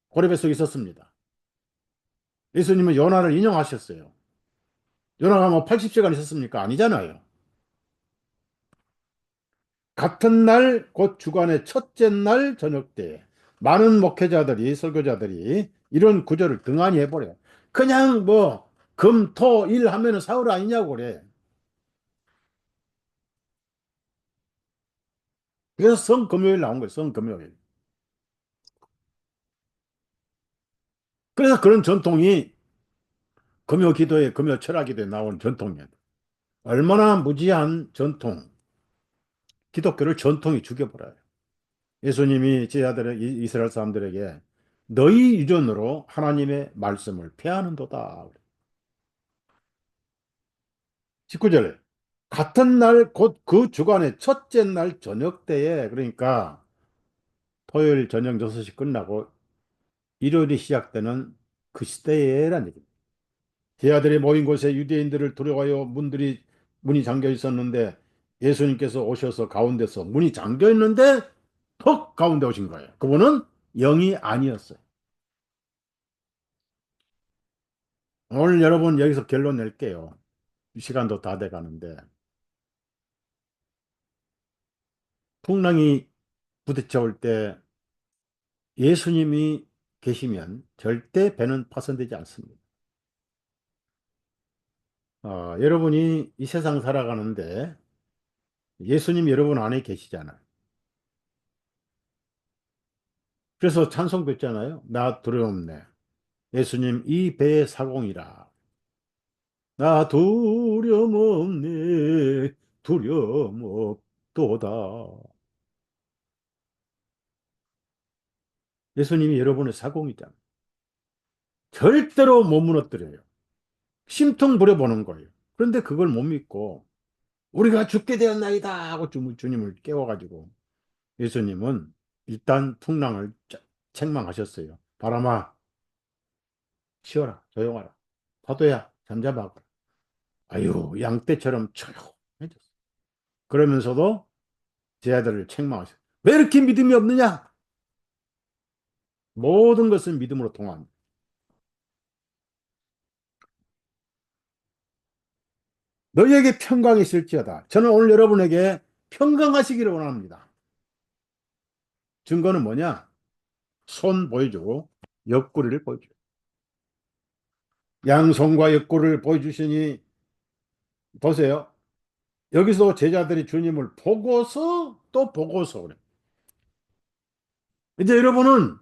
고레뱃속에 있었습니다. 예수님은 요나를 인용하셨어요. 요나가 뭐 80시간 있었습니까? 아니잖아요. 같은 날, 곧 주간의 첫째 날 저녁 때 많은 목회자들이, 설교자들이 이런 구절을 등한히 해버려요. 그냥 뭐, 금, 토, 일 하면은 사흘 아니냐고 그래. 그래서 성금요일 나온 거예요, 성금요일. 그래서 그런 전통이 금요 기도에, 금요 철학 기도에 나오는 전통이에요. 얼마나 무지한 전통, 기독교를 전통이 죽여버려요. 예수님이 제자들의 이스라엘 사람들에게 너희 유전으로 하나님의 말씀을 폐하는도다. 19절에 같은 날 곧 그 주간의 첫째 날 저녁 때에 그러니까 토요일 저녁 6시 끝나고 일요일이 시작되는 그 시대에란 얘기입니다. 제자들이 모인 곳에 유대인들을 두려워하여 문이 잠겨 있었는데 예수님께서 오셔서 가운데서 문이 잠겨 있는데 턱 가운데 오신 거예요. 그분은 영이 아니었어요. 오늘 여러분 여기서 결론 낼게요. 시간도 다 돼 가는데 풍랑이 부딪혀올 때 예수님이 계시면 절대 배는 파손되지 않습니다. 여러분이 이 세상 살아가는데 예수님 여러분 안에 계시잖아요. 그래서 찬송도 있잖아요. 나 두려움네. 예수님 이 배의 사공이라. 나 두려움 없네. 두려움 없도다. 예수님이 여러분의 사공이잖아요. 절대로 못 무너뜨려요. 심통 부려보는 거예요. 그런데 그걸 못 믿고 우리가 죽게 되었나이다 하고 주님을 깨워가지고 예수님은 일단 풍랑을 책망하셨어요. 바람아, 쉬어라, 조용하라. 파도야, 잠잠하고. 아유, 양떼처럼 조용해졌어. 그러면서도 제 아들을 책망하셨어요. 왜 이렇게 믿음이 없느냐? 모든 것은 믿음으로 통합니다. 너희에게 평강이 있을지어다. 저는 오늘 여러분에게 평강하시기를 원합니다. 증거는 뭐냐? 손 보여주고 옆구리를 보여줘요. 양손과 옆구리를 보여주시니 보세요. 여기서 제자들이 주님을 보고서 또 보고서 그래. 이제 여러분은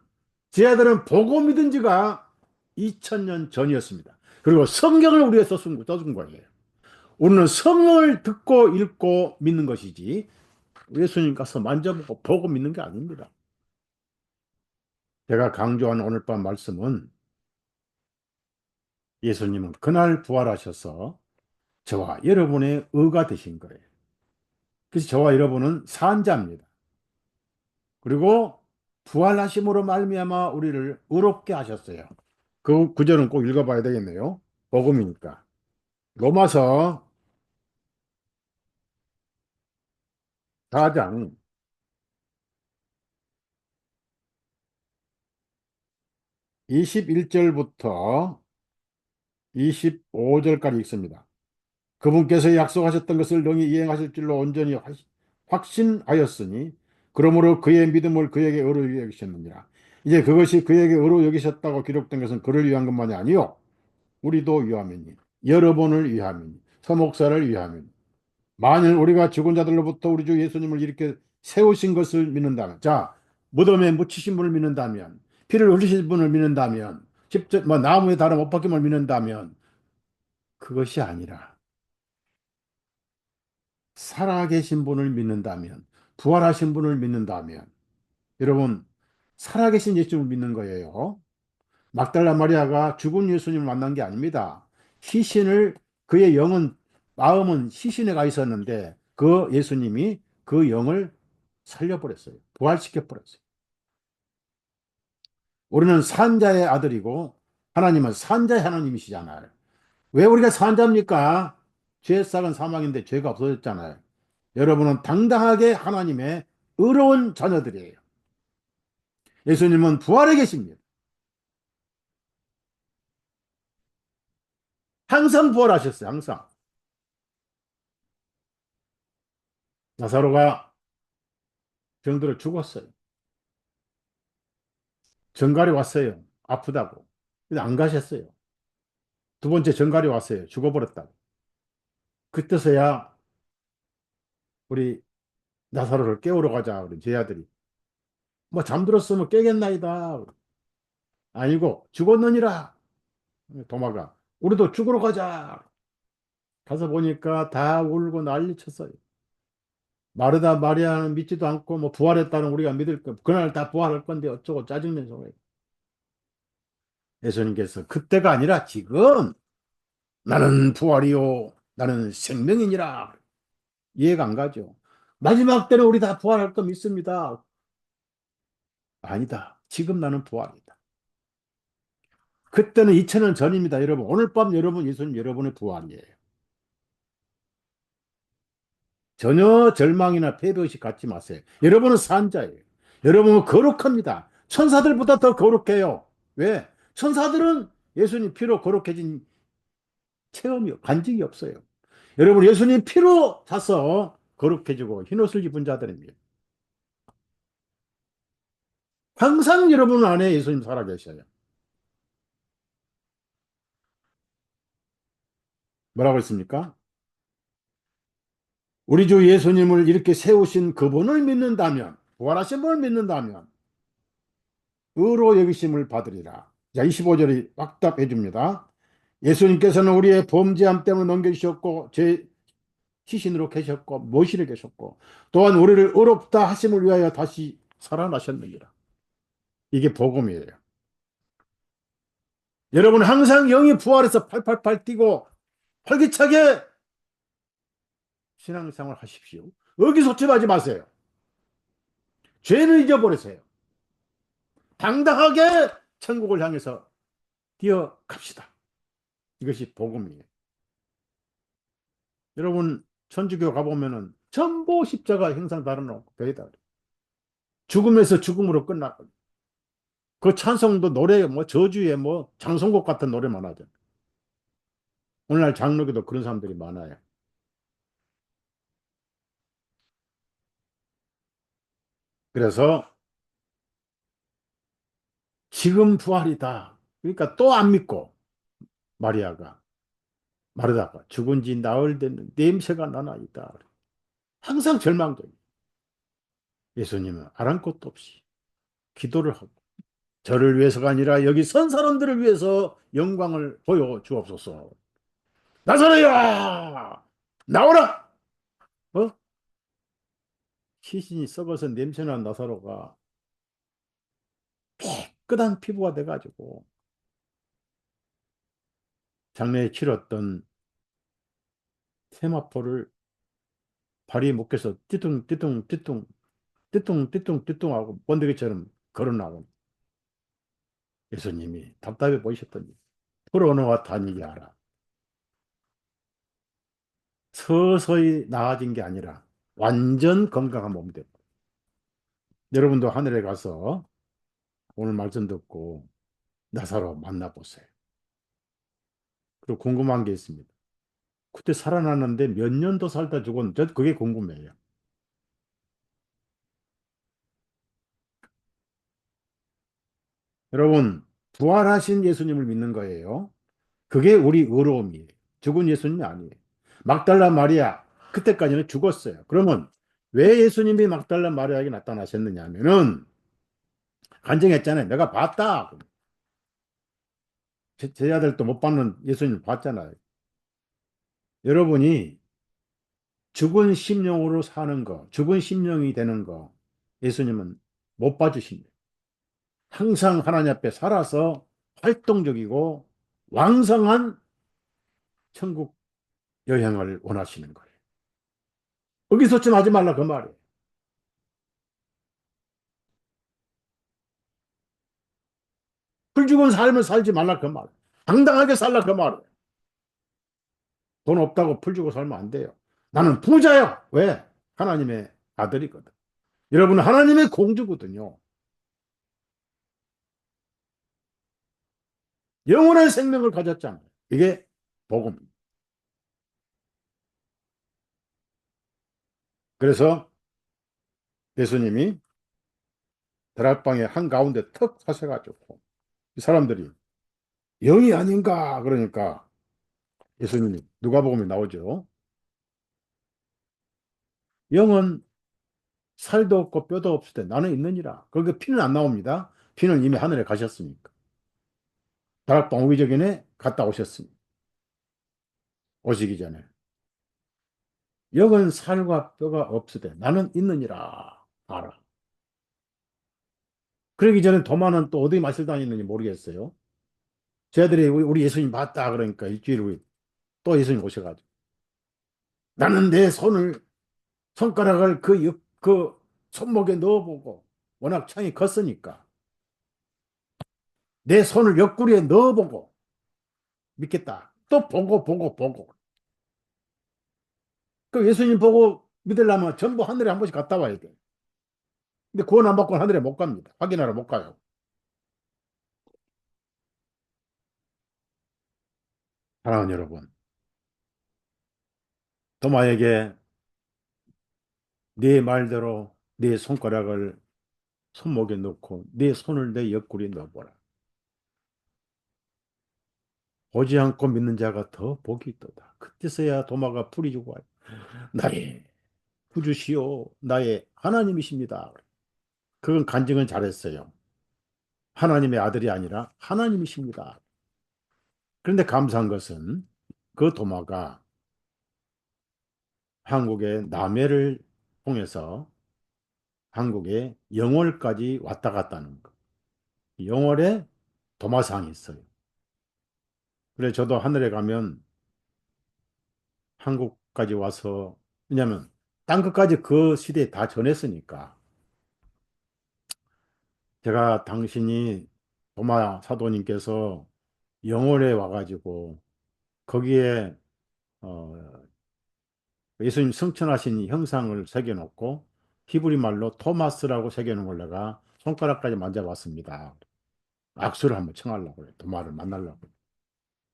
제자들은 보고 믿은 지가 2000년 전이었습니다. 그리고 성경을 우리에서 써준 거예요. 우리는 성을 듣고 읽고 믿는 것이지 예수님 가서 만져보고 보고 믿는 게 아닙니다. 제가 강조한 오늘 밤 말씀은 예수님은 그날 부활하셔서 저와 여러분의 의가 되신 거예요. 그래서 저와 여러분은 산자입니다. 그리고 부활하심으로 말미암아 우리를 의롭게 하셨어요. 그 구절은 꼭 읽어봐야 되겠네요. 복음이니까. 로마서 4장 21절부터 25절까지 읽습니다. 그분께서 약속하셨던 것을 능히 이행하실 줄로 온전히 확신하였으니 그러므로 그의 믿음을 그에게 의로 여기셨느니라. 이제 그것이 그에게 의로 여기셨다고 기록된 것은 그를 위한 것만이 아니요 우리도 위함이니 여러분을 위함이니 서목사를 위함이니 만일 우리가 죽은 자들로부터 우리 주 예수님을 이렇게 세우신 것을 믿는다면 자 무덤에 묻히신 분을 믿는다면 피를 흘리신 분을 믿는다면 나무에 달아 못 박힘을 믿는다면 그것이 아니라 살아계신 분을 믿는다면, 부활하신 분을 믿는다면, 여러분, 살아계신 예수님을 믿는 거예요. 막달라 마리아가 죽은 예수님을 만난 게 아닙니다. 시신을, 그의 영은, 마음은 시신에 가 있었는데, 그 예수님이 그 영을 살려버렸어요. 부활시켜버렸어요. 우리는 산자의 아들이고, 하나님은 산자의 하나님이시잖아요. 왜 우리가 산자입니까? 죄 삭은 사망인데 죄가 없어졌잖아요. 여러분은 당당하게 하나님의 의로운 자녀들이에요. 예수님은 부활해 계십니다. 항상 부활하셨어요. 항상. 나사로가 병들어 죽었어요. 정갈이 왔어요. 아프다고. 근데 안 가셨어요. 두 번째 정갈이 왔어요. 죽어버렸다고. 그때서야 우리 나사로를 깨우러 가자. 우리 제자들이. 뭐 잠들었으면 깨겠나이다. 아니고 죽었느니라. 도마가. 우리도 죽으러 가자. 가서 보니까 다 울고 난리 쳤어요. 마르다 마리아는 믿지도 않고 뭐 부활했다는 우리가 믿을 거 그날 다 부활할 건데 어쩌고 짜증내서 왜. 예수님께서 그때가 아니라 지금 나는 부활이요 나는 생명이니라 이해가 안 가죠. 마지막 때는 우리 다 부활할 거 믿습니다. 아니다. 지금 나는 부활이다. 그때는 2000년 전입니다. 여러분 오늘 밤 여러분 예수님 여러분의 부활이에요. 전혀 절망이나 패배의식 갖지 마세요. 여러분은 산자예요. 여러분은 거룩합니다. 천사들보다 더 거룩해요. 왜? 천사들은 예수님 피로 거룩해진 체험이, 간직이 없어요. 여러분, 예수님 피로 사서 거룩해지고 흰옷을 입은 자들입니다. 항상 여러분 안에 예수님 살아계셔요. 뭐라고 했습니까? 우리 주 예수님을 이렇게 세우신 그분을 믿는다면, 부활하신 분을 믿는다면, 의로 여기심을 받으리라. 자, 25절이 확답해 줍니다. 예수님께서는 우리의 범죄함 때문에 넘겨주셨고, 제 시신으로 계셨고, 모실에 계셨고, 또한 우리를 의롭다 하심을 위하여 다시 살아나셨느니라. 이게 복음이에요. 여러분 항상 영이 부활해서 팔팔팔 뛰고 활기차게 신앙생활 하십시오. 의기소침하지 마세요. 죄를 잊어버리세요. 당당하게 천국을 향해서 뛰어갑시다. 이것이 복음이에요. 여러분 천주교 가보면은 전부 십자가 형상 달아놓고 배에다 죽음에서 죽음으로 끝나고 그 찬송도 노래 뭐 저주에 뭐 장송곡 같은 노래만 하죠. 오늘날 장로교도 그런 사람들이 많아요. 그래서 지금 부활이다. 그러니까 또 안 믿고 마리아가 마르다가 죽은 지 나흘 됐는 냄새가 나나이다. 항상 절망적이에요. 예수님은 아랑곳도 없이 기도를 하고 저를 위해서가 아니라 여기 선 사람들을 위해서 영광을 보여 주옵소서. 나사로야! 나오라! 어? 시신이 썩어서 냄새난 나사로가 깨끗한 피부가 돼가지고 장래에 치렀던 세마포를 발이 묶여서 띠뚱띠뚱띠뚱 띠뚱띠뚱띠뚱 하고 번데기처럼 걸어 나온 예수님이 답답해 보이셨더니 풀어놓아 다니게 하라. 서서히 나아진 게 아니라 완전 건강한 몸이 됐다. 여러분도 하늘에 가서 오늘 말씀 듣고 나사로 만나보세요. 그리고 궁금한 게 있습니다. 그때 살아났는데 몇 년 더 살다 죽었는지 그게 궁금해요. 여러분, 부활하신 예수님을 믿는 거예요. 그게 우리 의로움이에요. 죽은 예수님이 아니에요. 막달라 마리아, 그때까지는 죽었어요. 그러면 왜 예수님이 막달라 마리아에게 나타나셨느냐 하면은 간증했잖아요. 내가 봤다. 제 아들도 못 받는 예수님 봤잖아요. 여러분이 죽은 심령으로 사는 거, 죽은 심령이 되는 거, 예수님은 못 봐주십니다. 항상 하나님 앞에 살아서 활동적이고 왕성한 천국 여행을 원하시는 거예요. 의기소침 하지 말라 그 말이에요. 풀 죽은 삶을 살지 말라 그 말이에요. 당당하게 살라 그 말이에요. 돈 없다고 풀 주고 살면 안 돼요. 나는 부자야. 왜? 하나님의 아들이거든. 여러분은 하나님의 공주거든요. 영원한 생명을 가졌잖아요. 이게 복음입니다. 그래서 예수님이 다락방의 한가운데 턱 서셔가지고 이 사람들이 영이 아닌가 그러니까 예수님이 누가복음에 나오죠. 영은 살도 없고 뼈도 없을 때 나는 있느니라. 그러니까 피는 안 나옵니다. 피는 이미 하늘에 가셨으니까. 다락방 오기 전에 갔다 오셨습니다. 오시기 전에. 영은 살과 뼈가 없을 때 나는 있느니라. 알아. 그러기 전에 도마는 또 어디 마실 다녔는지 모르겠어요. 저희들이 우리 예수님 봤다 그러니까 일주일 후에 또 예수님 오셔가지고 나는 내 손을 손가락을 그 손목에 넣어보고 워낙 창이 컸으니까 내 손을 옆구리에 넣어보고 믿겠다. 또 보고. 그 예수님 보고 믿으려면 전부 하늘에 한 번씩 갔다 와야 돼. 근데 구원 안 받고는 하늘에 못 갑니다. 확인하러 못 가요. 사랑하는 여러분, 도마에게 네 말대로 네 손가락을 손목에 넣고 네 손을 내 옆구리에 넣어보라. 보지 않고 믿는 자가 더 복이 있도다. 그때서야 도마가 풀이 주고 와요. 나의 구주시오, 나의 하나님이십니다. 그건 간증은 잘했어요. 하나님의 아들이 아니라 하나님이십니다. 그런데 감사한 것은 그 도마가 한국의 남해를 통해서 한국의 영월까지 왔다 갔다는 거. 영월에 도마상이 있어요. 그래서 저도 하늘에 가면 한국까지 와서, 왜냐면 땅 끝까지 그 시대에 다 전했으니까 제가 당신이 도마 사도님께서 영월에 와가지고 거기에 어, 예수님 승천하신 형상을 새겨놓고 히브리 말로 토마스라고 새겨놓은 걸 내가 손가락까지 만져봤습니다. 악수를 한번 청하려고 그래. 도마를 만나려고 그래.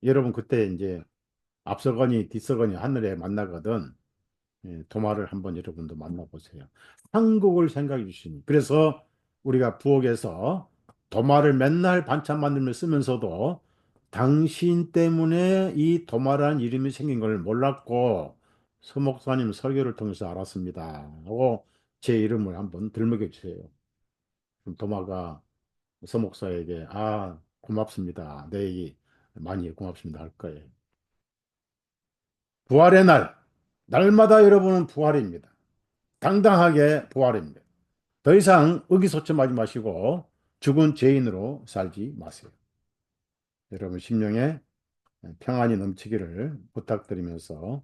여러분 그때 이제 앞서거니 뒤서거니 하늘에 만나거든. 예, 도마를 한번 여러분도 만나보세요. 한국을 생각해 주시니. 그래서 우리가 부엌에서 도마를 맨날 반찬 만들며 쓰면서도 당신 때문에 이 도마라는 이름이 생긴 걸 몰랐고 서 목사님 설교를 통해서 알았습니다. 하고 제 이름을 한번 들먹여 주세요. 그럼 도마가 서 목사에게 고맙습니다. 네, 많이 고맙습니다 할 거예요. 부활의 날. 날마다 여러분은 부활입니다. 당당하게 부활입니다. 더 이상 의기소침하지 마시고 죽은 죄인으로 살지 마세요. 여러분 심령에 평안이 넘치기를 부탁드리면서